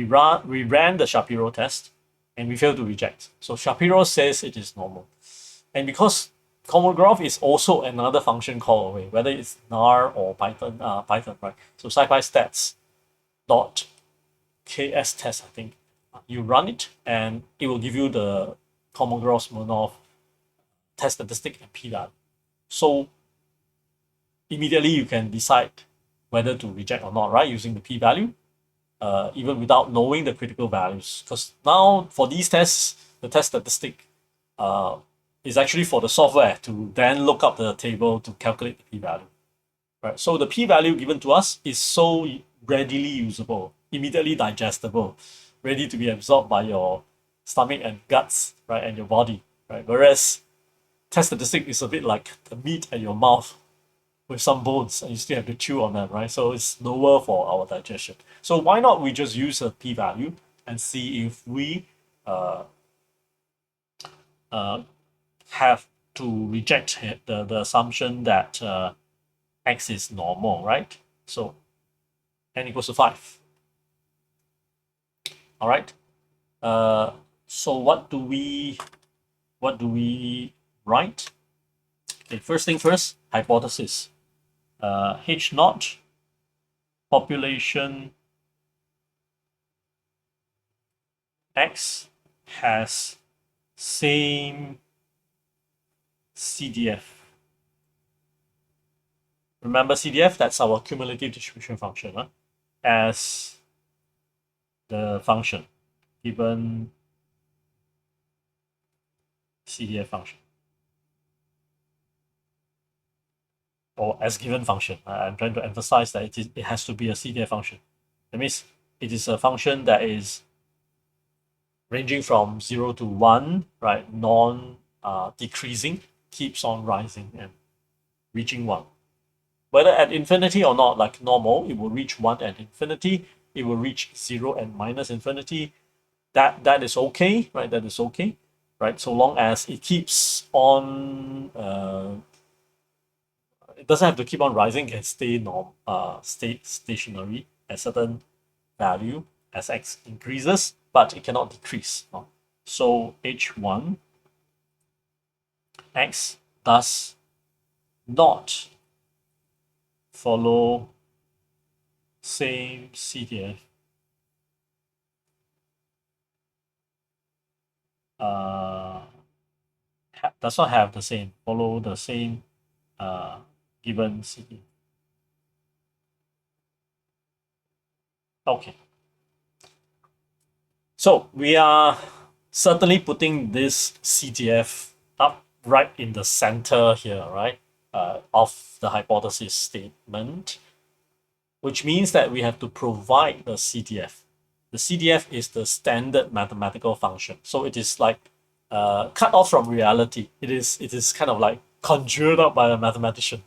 ran the Shapiro test and we failed to reject. So Shapiro says it is normal. And because Kolmogorov is also another function call away, whether it's nar or Python, right? So scipy stats dot ks test, I think. You run it and it will give you the Kolmogorov-Smirnoff test statistic and p-value. So immediately you can decide whether to reject or not, right? Using the p-value, even without knowing the critical values. Because now for these tests, the test statistic is actually for the software to then look up the table to calculate the p-value. Right? So the p-value given to us is so readily usable, immediately digestible, ready to be absorbed by your stomach and guts, right, and your body, right? Whereas test statistic is a bit like the meat at your mouth with some bones, and you still have to chew on them, right? So it's lower for our digestion. So why not we just use a p-value and see if we uh, uh, have to reject the assumption that x is normal, right? So n equals to 5. All right. So what do we write? Okay, first thing first, hypothesis. H naught population X has same CDF. Remember CDF, that's our cumulative distribution function, as the function given CDF function. Or as given function. I'm trying to emphasize that it has to be a CDF function. That means it is a function that is ranging from 0 to 1, right? Non-decreasing, keeps on rising and reaching 1. Whether at infinity or not, like normal, it will reach 1 at infinity, it will reach 0 and minus infinity. That is okay, right? That is okay, right? So long as it keeps on, it doesn't have to keep on rising, it can stay stationary at certain value as x increases, but it cannot decrease. So h1 x does not follow same CDF does not have the same follow the same given CDF. Okay. So we are certainly putting this CDF up right in the center here, right, of the hypothesis statement, which means that we have to provide the CDF. The CDF is the standard mathematical function. So it is like cut off from reality. It is kind of like conjured up by a mathematician.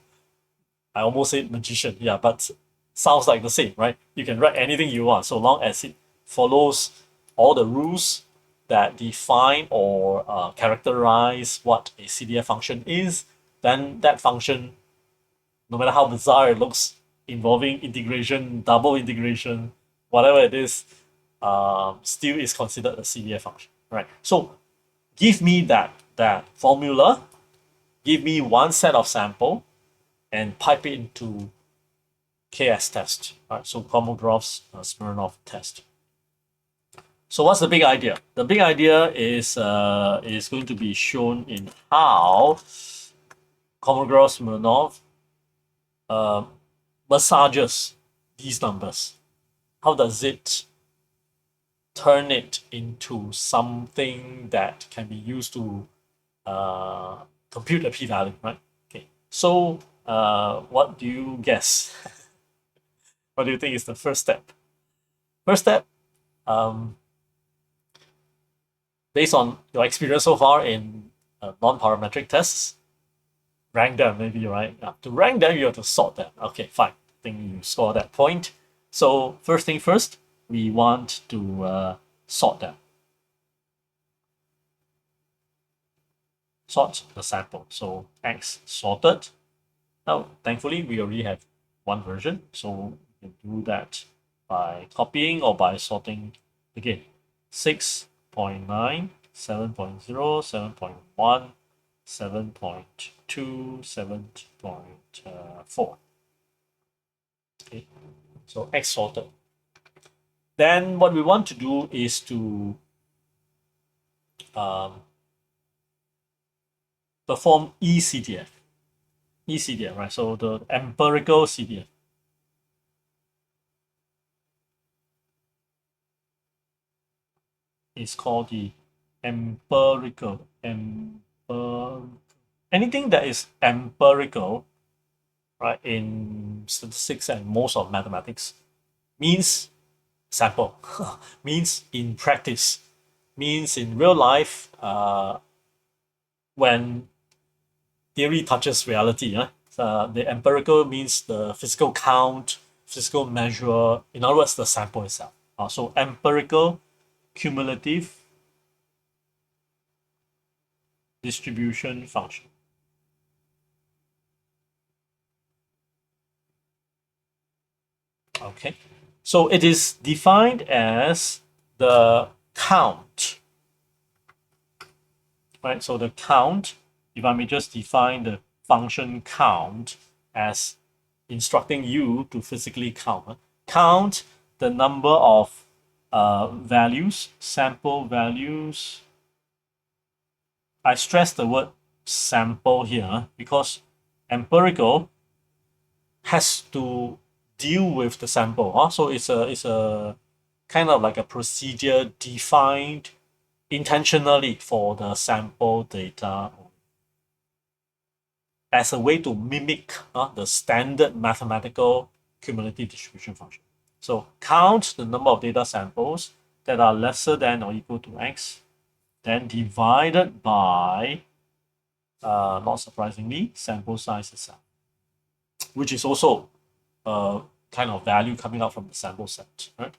I almost said magician, yeah, but sounds like the same, right? You can write anything you want so long as it follows all the rules that define or characterize what a CDF function is. Then that function, no matter how bizarre it looks, involving integration, double integration, whatever it is, still is considered a CDF function, right? So give me that formula, give me one set of sample, and pipe it into KS test, right? So Kolmogorov-Smirnoff test. So what's the big idea? The big idea is going to be shown in how Kolmogorov-Smirnoff massages these numbers. How does it turn it into something that can be used to compute a p-value, right? Okay. So what do you guess? What do you think is the first step? First step, based on your experience so far in non-parametric tests, rank them maybe, right? To rank them, you have to sort them. Okay, fine. I think you score that point. So first thing first, we want to sort them. Sort the sample. So X sorted. Now, thankfully, we already have one version. So we can do that by copying or by sorting again. 6.9, 7.0, 7.1, 7.2, 7.4. Okay, so X sorted. Then what we want to do is to perform eCDF. eCDF, right? So the empirical CDF. Is called the empirical. Anything that is empirical, right, in statistics and most of mathematics means sample, means in practice, means in real life, when theory touches reality. The empirical means the physical count, physical measure, in other words, the sample itself. So empirical, cumulative distribution function. Okay, so it is defined as the count, right? So the count, if I may just define the function count as instructing you to physically count. Count the number of values, sample values. I stress the word sample here because empirical has to deal with the sample. So it's a kind of like a procedure defined intentionally for the sample data as a way to mimic the standard mathematical cumulative distribution function. So count the number of data samples that are lesser than or equal to x, then divided by, not surprisingly, sample size itself, which is also a kind of value coming out from the sample set, right?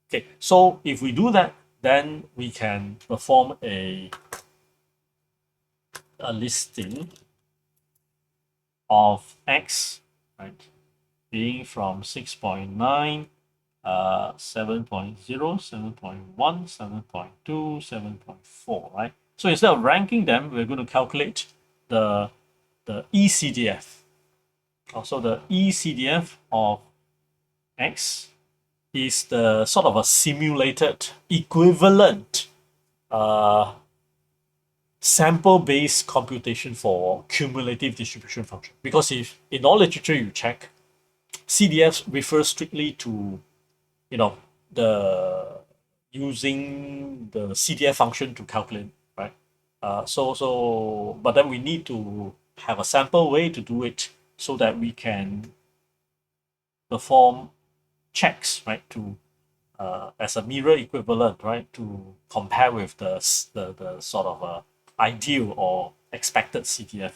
Okay, so if we do that, then we can perform a listing of x, right, being from 6.9, 7.0, 7.1, 7.2, 7.4, right? So instead of ranking them, we're going to calculate the eCDF. So the eCDF of x is the sort of a simulated equivalent sample-based computation for cumulative distribution function. Because if in all literature you check, CDF refers strictly to, the using the CDF function to calculate, right? But then we need to have a sample way to do it so that we can perform checks, right? To as a mirror equivalent, right? To compare with the sort of ideal or expected CDF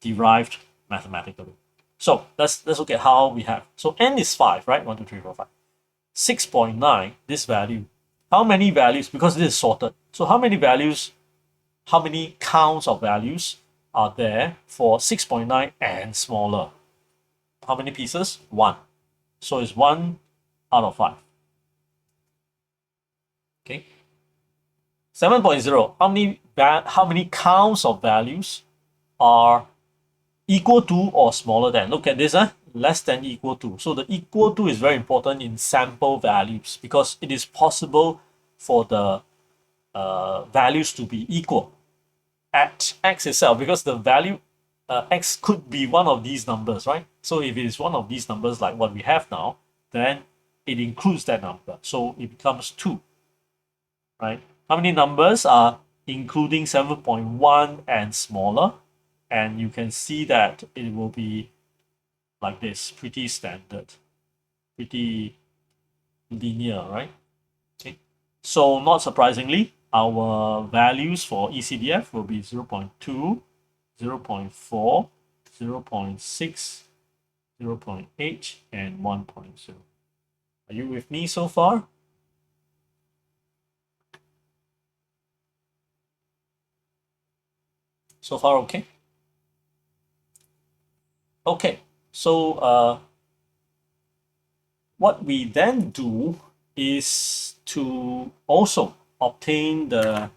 derived mathematically. So let's look at how we have. So n is 5, right? 1, 2, 3, 4, 5. 6.9, this value. How many values? Because this is sorted. So how many values, how many counts of values are there for 6.9 and smaller? How many pieces? 1. So it's 1 out of 5. Okay. 7.0, how many counts of values are equal to or smaller than? Look at this, less than equal to. So the equal to is very important in sample values because it is possible for the values to be equal at x itself, because the value x could be one of these numbers, right? So if it is one of these numbers like what we have now, then it includes that number. So it becomes 2, right? How many numbers are including 7.1 and smaller? And you can see that it will be like this, pretty standard, pretty linear, right? Okay. So not surprisingly, our values for eCDF will be 0.2, 0.4, 0.6, 0.8, and 1.0. Are you with me so far? So far, okay? Okay, so what we then do is to also obtain the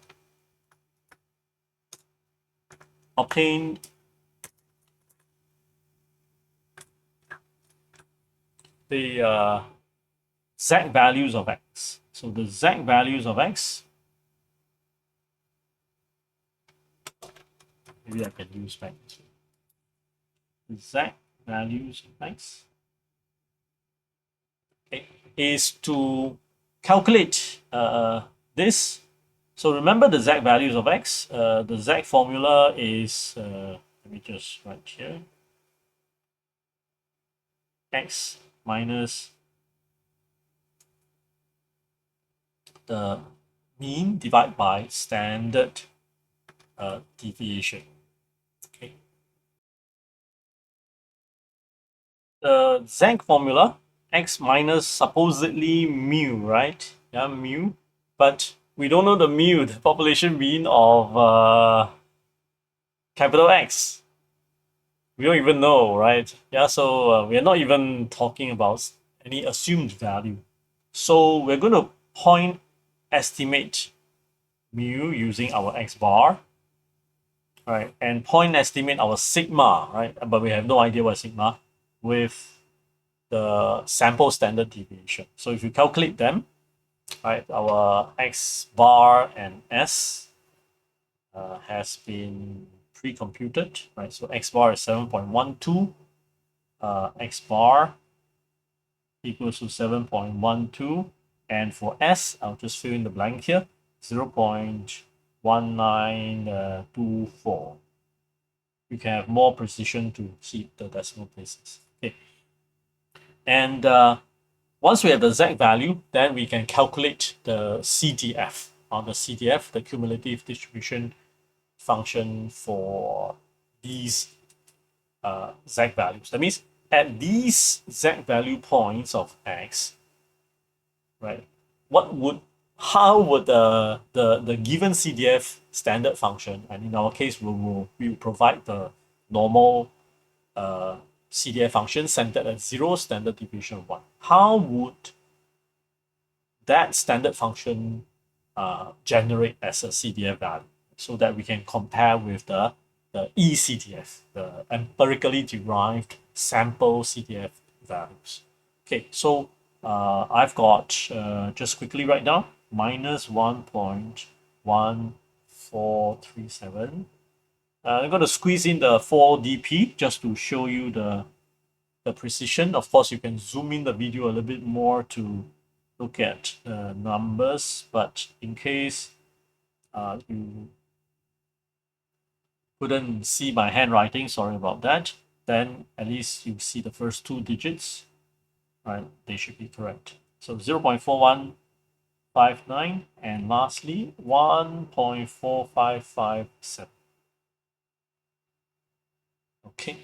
obtain the z values of x. So the z values of x, maybe I can use back this way. The z values of x, okay, is to calculate this. So remember the z values of x. The z formula is, let me just write here, x minus the mean divided by standard deviation. Okay. The z formula, x minus supposedly mu, right? Yeah, mu. But we don't know the mu, the population mean of capital X. We don't even know, right? Yeah, so we're not even talking about any assumed value. So we're going to point estimate mu using our x bar, right? And point estimate our sigma, right? But we have no idea what sigma with the sample standard deviation. So if you calculate them, right, our x bar and s has been pre-computed, right? So x bar is 7.12, x bar equals to 7.12, and for s, I'll just fill in the blank here, 0.1924. You can have more precision to keep the decimal places. Okay, and once we have the z value, then we can calculate the CDF. On the CDF, the cumulative distribution function for these z values. That means at these z value points of x, right? How would the given CDF standard function, and in our case, we will provide the normal CDF function centered at 0, standard deviation of 1. How would that standard function generate as a CDF value so that we can compare with the eCDF, the empirically derived sample CDF values? Okay, so I've got, just quickly right now, minus 1.1437. I'm going to squeeze in the 4dp just to show you the precision. Of course, you can zoom in the video a little bit more to look at the numbers, but in case you couldn't see my handwriting, sorry about that, then at least you see the first 2 digits, right? They should be correct. So 0.4159, and lastly 1.4557. Okay.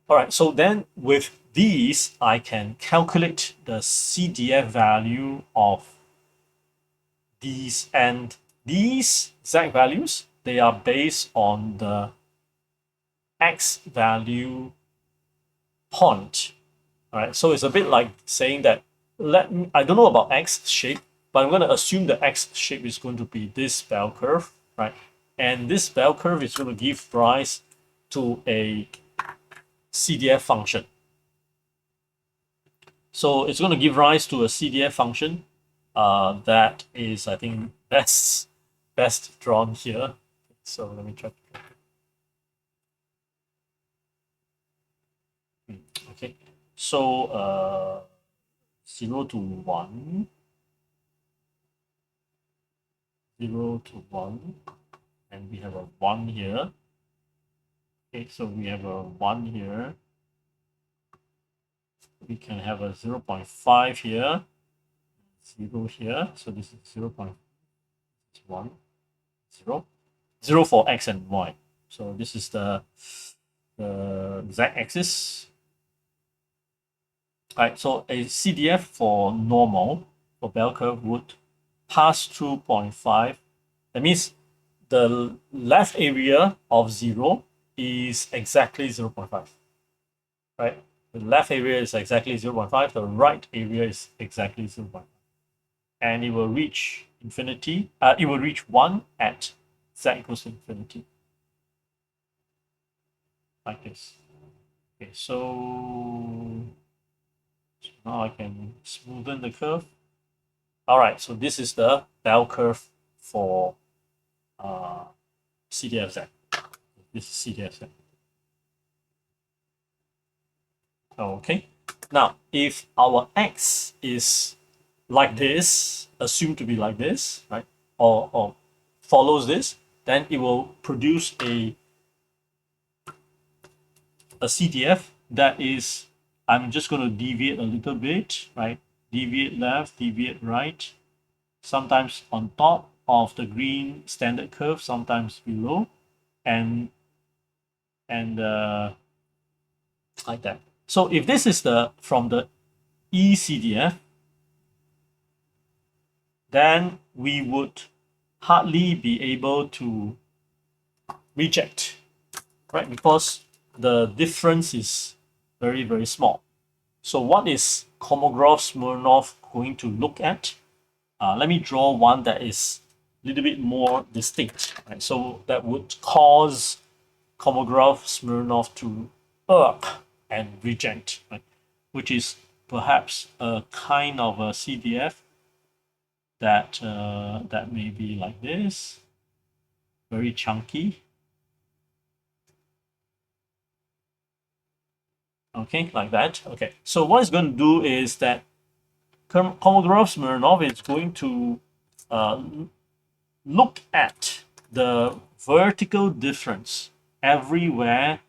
All right, so then with these, I can calculate the CDF value of these, and these z values, they are based on the x value point. All right, so it's a bit like saying that I don't know about x shape, but I'm going to assume the x shape is going to be this bell curve, right? And this bell curve is going to give rise to a CDF function. So it's going to give rise to a CDF function that is, I think, best drawn here. So let me try. Okay, so 0 to 1, 0 to 1, and we have a 1 here. Okay, so we have a 1 here. We can have a 0.5 here, 0 here. So this is 0.1, 0, 0 for x and y. So this is the z-axis. All right, so a CDF for normal, for bell curve, would pass through 0.5. That means the left area of 0 is exactly 0.5, right? The left area is exactly 0.5, the right area is exactly 0.5. And it will reach infinity, it will reach 1 at z equals to infinity. like this. Okay, so now I can smoothen the curve. All right, so this is the bell curve for CDFZ. This is CDFZ. Okay, now if our X is like this, assumed to be like this, right, or follows this, then it will produce a CDF that is, I'm just going to deviate a little bit, right? Deviate left, deviate right, sometimes on top of the green standard curve, sometimes below, and like that. So if this is the from the ECDF, then we would hardly be able to reject, right? Because the difference is very, very small. So what is Kolmogorov-Smirnoff going to look at? Let me draw one that is a little bit more distinct, right? So that would cause Kolmogorov-Smirnoff to irk and reject, right? Which is perhaps a kind of a CDF that that may be like this, very chunky. Okay, like that. Okay, so what it's going to do is that Kolmogorov-Smirnoff is going to uh, look at the vertical difference everywhere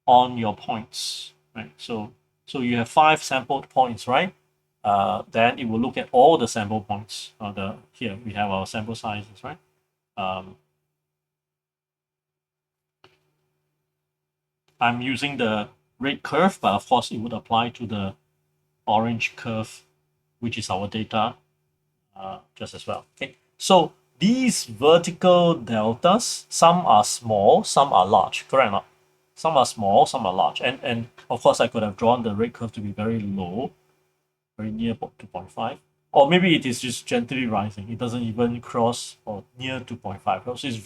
on your points, right? So you have 5 sampled points, right? Then it will look at all the sample points. Here we have our sample sizes, right? I'm using the red curve, but of course it would apply to the orange curve, which is our data just as well. Okay, so these vertical deltas, some are small, some are large, correct or not? Some are small, some are large. And of course, I could have drawn the red curve to be very low, very near 2.5. Or maybe it is just gently rising. It doesn't even cross or near 2.5. So it's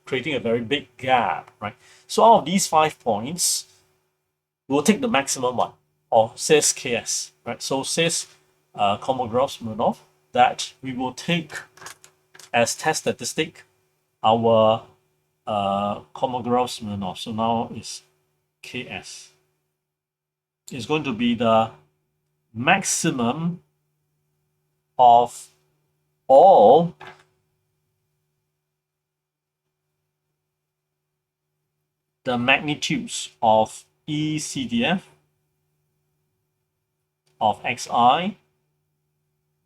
creating a very big gap, right? So out of these 5 points, we'll take the maximum one, or says KS, right? So says Kolmogorov-Smirnoff that we will take as test statistic our Kolmogorov-Smirnoff. So now is KS. It's going to be the maximum of all the magnitudes of ECDF of xi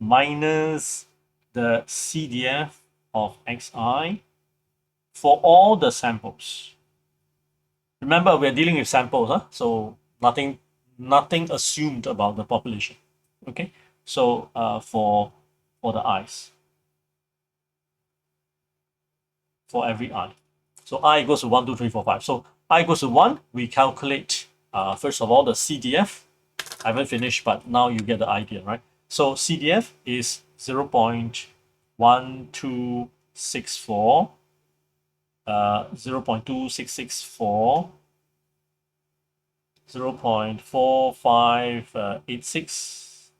minus the CDF of xi for all the samples. Remember, we're dealing with samples, huh? So nothing assumed about the population. Okay, so for the eyes, for every eye. So I equals to 1, 2, 3, 4, 5. So I equals to 1, we calculate first of all the CDF. I haven't finished, but now you get the idea, right? So CDF is 0.1264, 0.2664, 0.4586,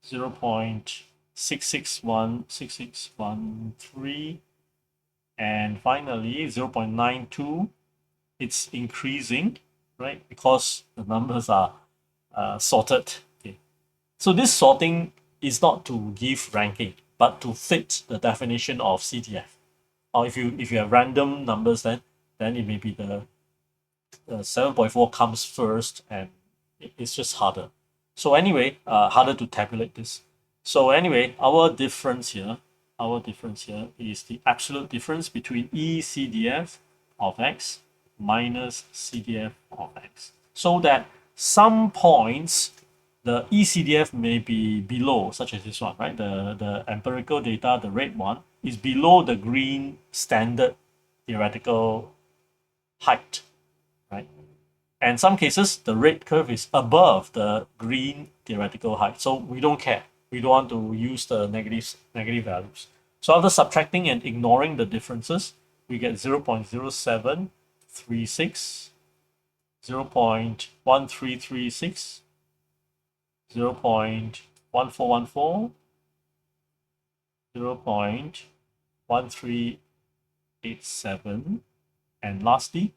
0.6616613, and finally 0.92. It's increasing, right? Because the numbers are sorted. Okay. So this sorting is not to give ranking, but to fit the definition of CDF. Or if you have random numbers, then it may be the 7.4 comes first, and it's just harder. So anyway, harder to tabulate this. So anyway, our difference here is the absolute difference between ECDF of x minus CDF of x. So that some points, the ECDF may be below, such as this one, right? The empirical data, the red one, is below the green standard theoretical height, right? And some cases, the red curve is above the green theoretical height. So we don't care. We don't want to use the negative values. So after subtracting and ignoring the differences, we get 0.0736, 0.1336, 0.1414, 0.1387, and lastly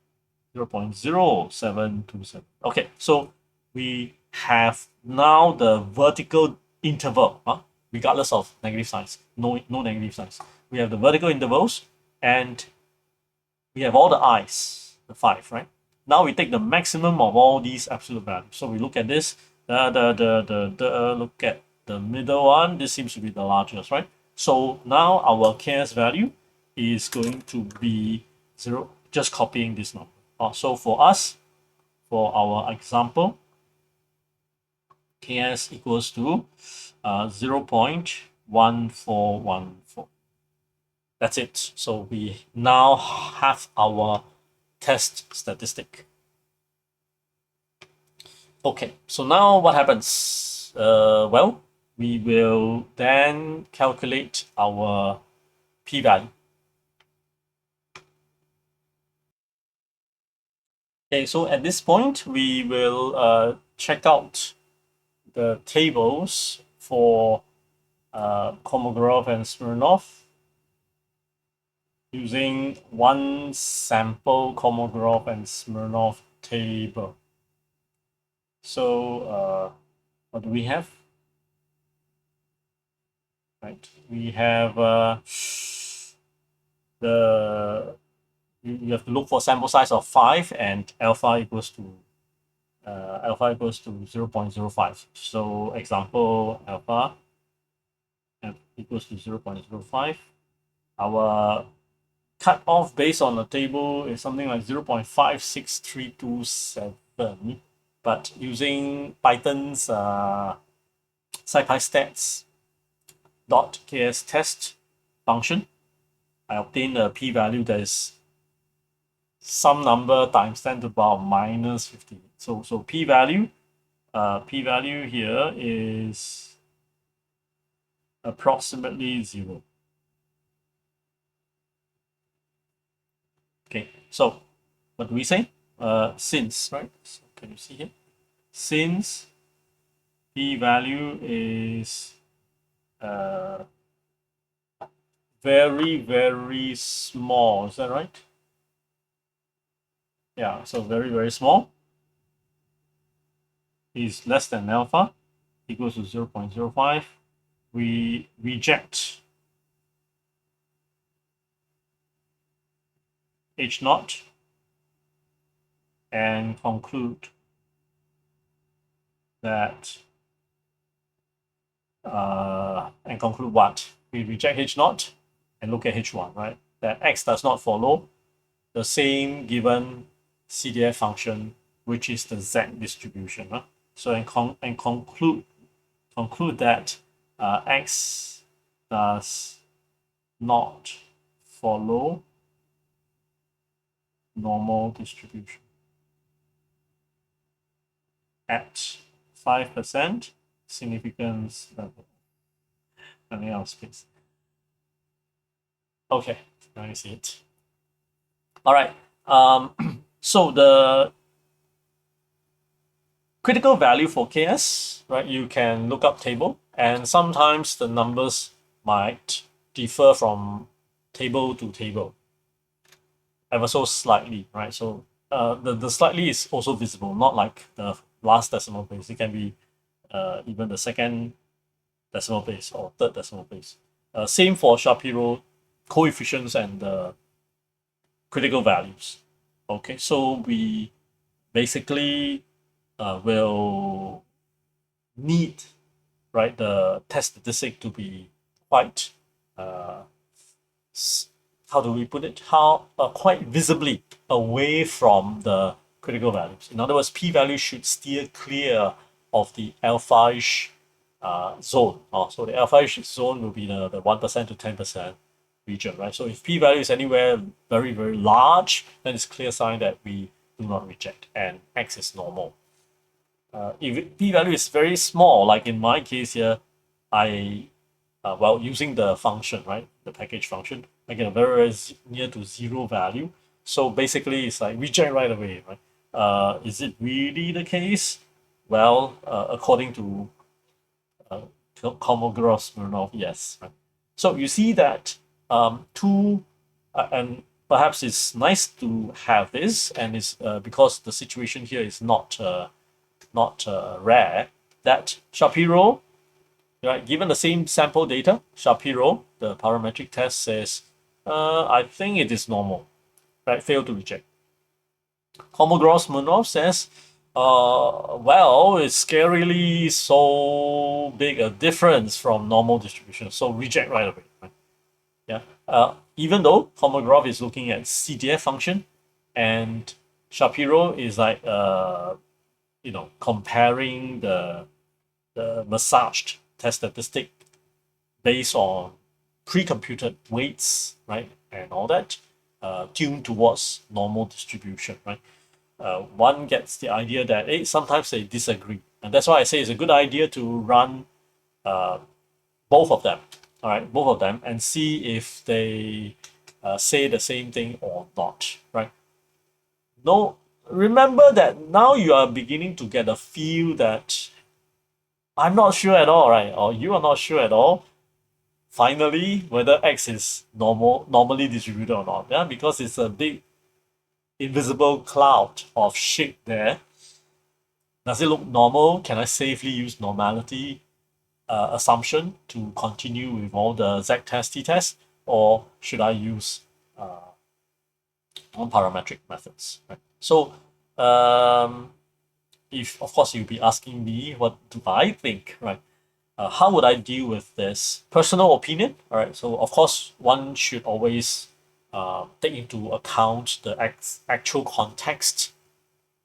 0.0727. Okay, so we have now the vertical interval, regardless of negative signs, no negative signs. We have the vertical intervals, and we have all the i's, the 5, right? Now we take the maximum of all these absolute values. So we look at this, look at the middle one. This seems to be the largest, right? So now our KS value is going to be 0, just copying this number. So for us, for our example, KS equals to 0.1414. That's it. So we now have our test statistic. Okay, so now what happens? Well, we will then calculate our p-value. Okay, so at this point, we will check out the tables for Kolmogorov and Smirnoff using one sample Kolmogorov and Smirnoff table. So what do we have? Right, we have you have to look for sample size of 5 and alpha equals to 0.05. So example, alpha equals to 0.05. Our cutoff based on the table is something like 0.56327. But using Python's scipystats .ks test function, I obtain a p-value that is some number times 10 to the power minus 50. So p-value here is approximately 0. Okay, so what do we say? Since, right? So can you see here? Since p-value is very, very small, is that right? Yeah, so very, very small is less than alpha, equals to 0.05. We reject H naught and conclude that what? We reject H naught and look at H1, right? That X does not follow the same given CDF function, which is the Z distribution. So and conclude that X does not follow normal distribution at 5% significance level. Nothing else, please. Okay, now you see it. All right. So the critical value for KS, right? You can look up table, and sometimes the numbers might differ from table to table, ever so slightly, right? So the slightly is also visible, not like the last decimal place. It can be even the second decimal place or third decimal place. Same for Shapiro coefficients and the critical values. Okay, so we basically will need, right, the test statistic to be quite how do we put it? Quite visibly away from the critical values. In other words, p-value should steer clear of the alpha-ish zone. So the alpha-ish zone will be the 1% to 10% region, right? So if p-value is anywhere very, very large, then it's clear sign that we do not reject, and X is normal. If p-value is very small, like in my case here, I well, using the function, right, the package function, I get a very near to zero value. So basically, it's like reject right away, right? Is it really the case? Well, according to Kolmogorov-Smirnoff, yes. Right? So you see that and perhaps it's nice to have this, and it's because the situation here is not rare. That Shapiro, right, given the same sample data, Shapiro, the parametric test says, I think it is normal, right? Fail to reject. Kolmogorov-Smirnoff says, well, it's scarily so big a difference from normal distribution, so reject right away. Right? Yeah. Even though Kolmogorov is looking at CDF function, and Shapiro is like comparing the massaged test statistic based on pre-computed weights, right, and all that, tuned towards normal distribution, right. One gets the idea that sometimes they disagree, and that's why I say it's a good idea to run both of them, all right, both of them, and see if they say the same thing or not, right. No, remember that now you are beginning to get a feel that I'm not sure at all, right, or you are not sure at all. Finally, whether X is normally distributed or not, yeah, because it's a big invisible cloud of shit there. Does it look normal? Can I safely use normality assumption to continue with all the Z test, T test, or should I use non-parametric methods? Right? So, if of course you'll be asking me, what do I think, right? How would I deal with this personal opinion? All right. So of course, one should always take into account the actual context,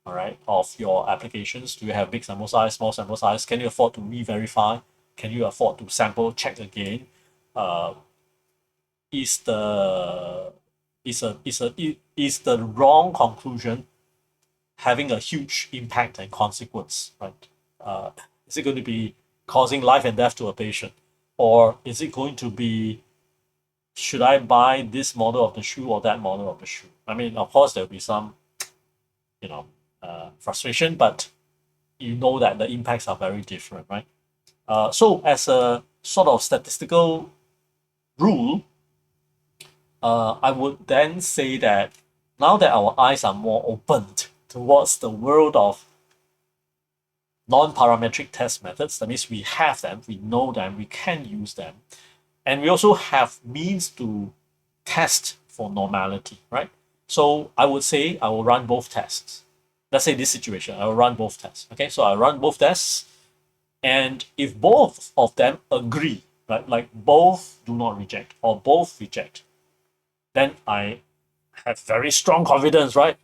all right, of your applications. Do you have big sample size, small sample size? Can you afford to re-verify? Can you afford to sample check again? Uh, is the is the wrong conclusion having a huge impact and consequence, right? Is it going to be causing life and death to a patient? Or is it going to be, should I buy this model of the shoe or that model of the shoe? I mean, of course, there'll be some, frustration, but you know that the impacts are very different, right? So, as a sort of statistical rule, I would then say that now that our eyes are more opened towards the world of non-parametric test methods, that means we have them, we know them, we can use them, and we also have means to test for normality, right? So I would say I will run both tests. Let's say this situation, I will run both tests. Okay, so I run both tests, and if both of them agree, right, like both do not reject or both reject, then I have very strong confidence, right?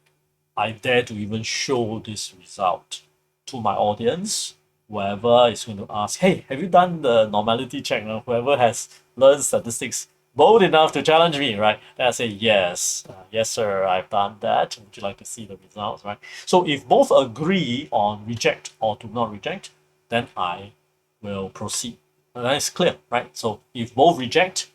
I dare to even show this result to my audience. Whoever is going to ask, hey, have you done the normality check? Now, whoever has learned statistics bold enough to challenge me, right? Then I say, yes, yes, sir, I've done that. Would you like to see the results, right? So if both agree on reject or do not reject, then I will proceed. And that is clear, right? So if both reject,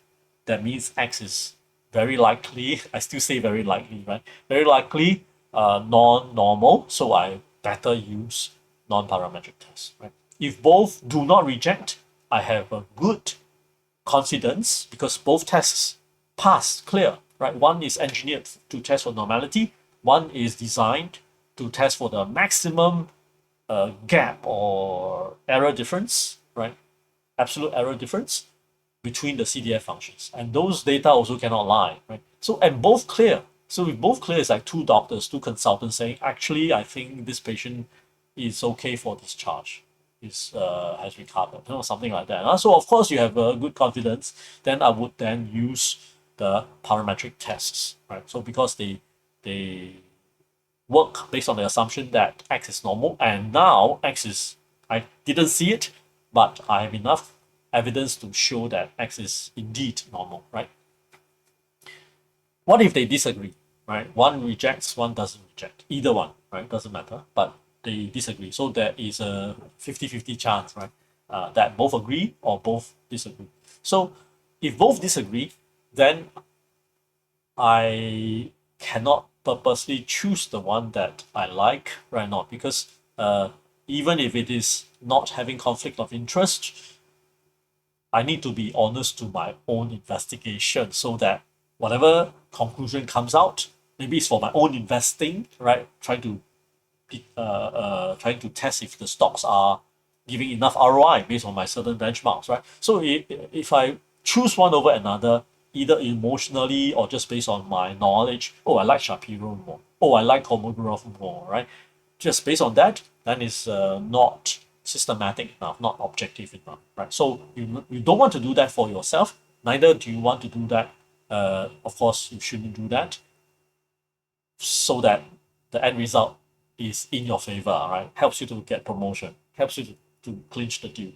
that means X is very likely, I still say very likely, right? Very likely non-normal, so I better use non-parametric tests, right? If both do not reject, I have a good confidence because both tests pass clear, right? One is engineered to test for normality, one is designed to test for the maximum gap or error difference, right? Absolute error difference between the CDF functions. And those data also cannot lie, right? So, and both clear. So if both clear, it's like two doctors, two consultants saying, actually, I think this patient is okay for discharge, is has recovered, something like that. So of course you have a good confidence. Then I would then use the parametric tests, right? So because they work based on the assumption that X is normal, and now X is, I didn't see it, but I have enough evidence to show that X is indeed normal, right? What if they disagree, right? One rejects, one doesn't reject. Either one, right? Doesn't matter, but they disagree. So there is a 50-50 chance, right? that both agree or both disagree. So if both disagree, then I cannot purposely choose the one that I like right now, because even if it is not having conflict of interest, I need to be honest to my own investigation, so that whatever conclusion comes out, maybe it's for my own investing, right? Trying to test if the stocks are giving enough ROI based on my certain benchmarks, right? So if I choose one over another, either emotionally or just based on my knowledge, oh, I like Shapiro more, oh, I like Kolmogorov more, right? Just based on that, then it's not systematic enough, not objective enough, right? So you don't want to do that for yourself. Neither do you want to do that. Of course, you shouldn't do that, so that the end result is in your favor, right? Helps you to get promotion, helps you to clinch the deal.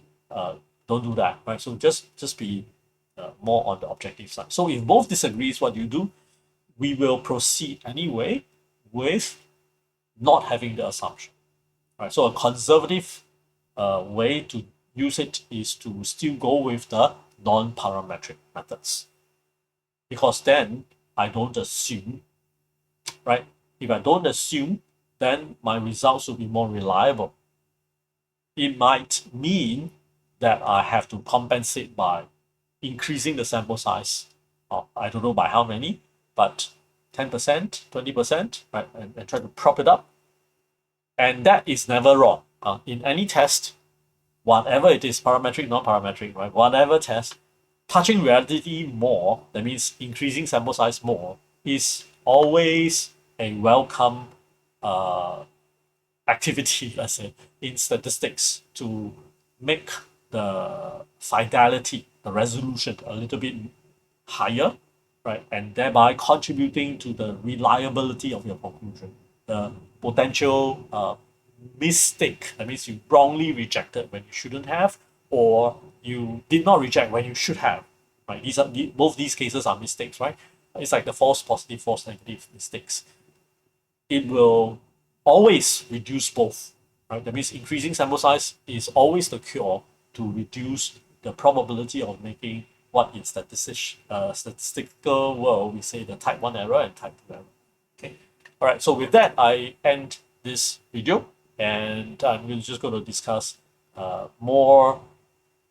Don't do that, right? So just be more on the objective side. So if both disagrees, what you do, we will proceed anyway with not having the assumption, right? So a conservative way to use it is to still go with the non-parametric methods, because then I don't assume, right? If I don't assume, then my results will be more reliable. It might mean that I have to compensate by increasing the sample size. I don't know by how many, but 10%, 20%, right? And try to prop it up. And that is never wrong. In any test, whatever it is, parametric, non-parametric, right? Whatever test, touching reality more, that means increasing sample size more, is always a welcome uh, activity, let's say, in statistics, to make the fidelity, the resolution a little bit higher, right? And thereby contributing to the reliability of your conclusion. The potential mistake, that means you wrongly rejected when you shouldn't have, or you did not reject when you should have, right? Both these cases are mistakes, right? It's like the false positive, false negative mistakes. It will always reduce both, right? That means increasing sample size is always the cure to reduce the probability of making what in statistical world we say the type 1 error and type 2 error. Okay. All right. So with that, I end this video, and I'm just going to discuss more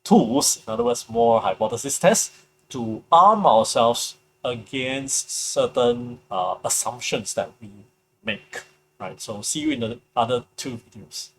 tools, in other words, more hypothesis tests, to arm ourselves against certain assumptions that we make. Right. So see you in the other two videos.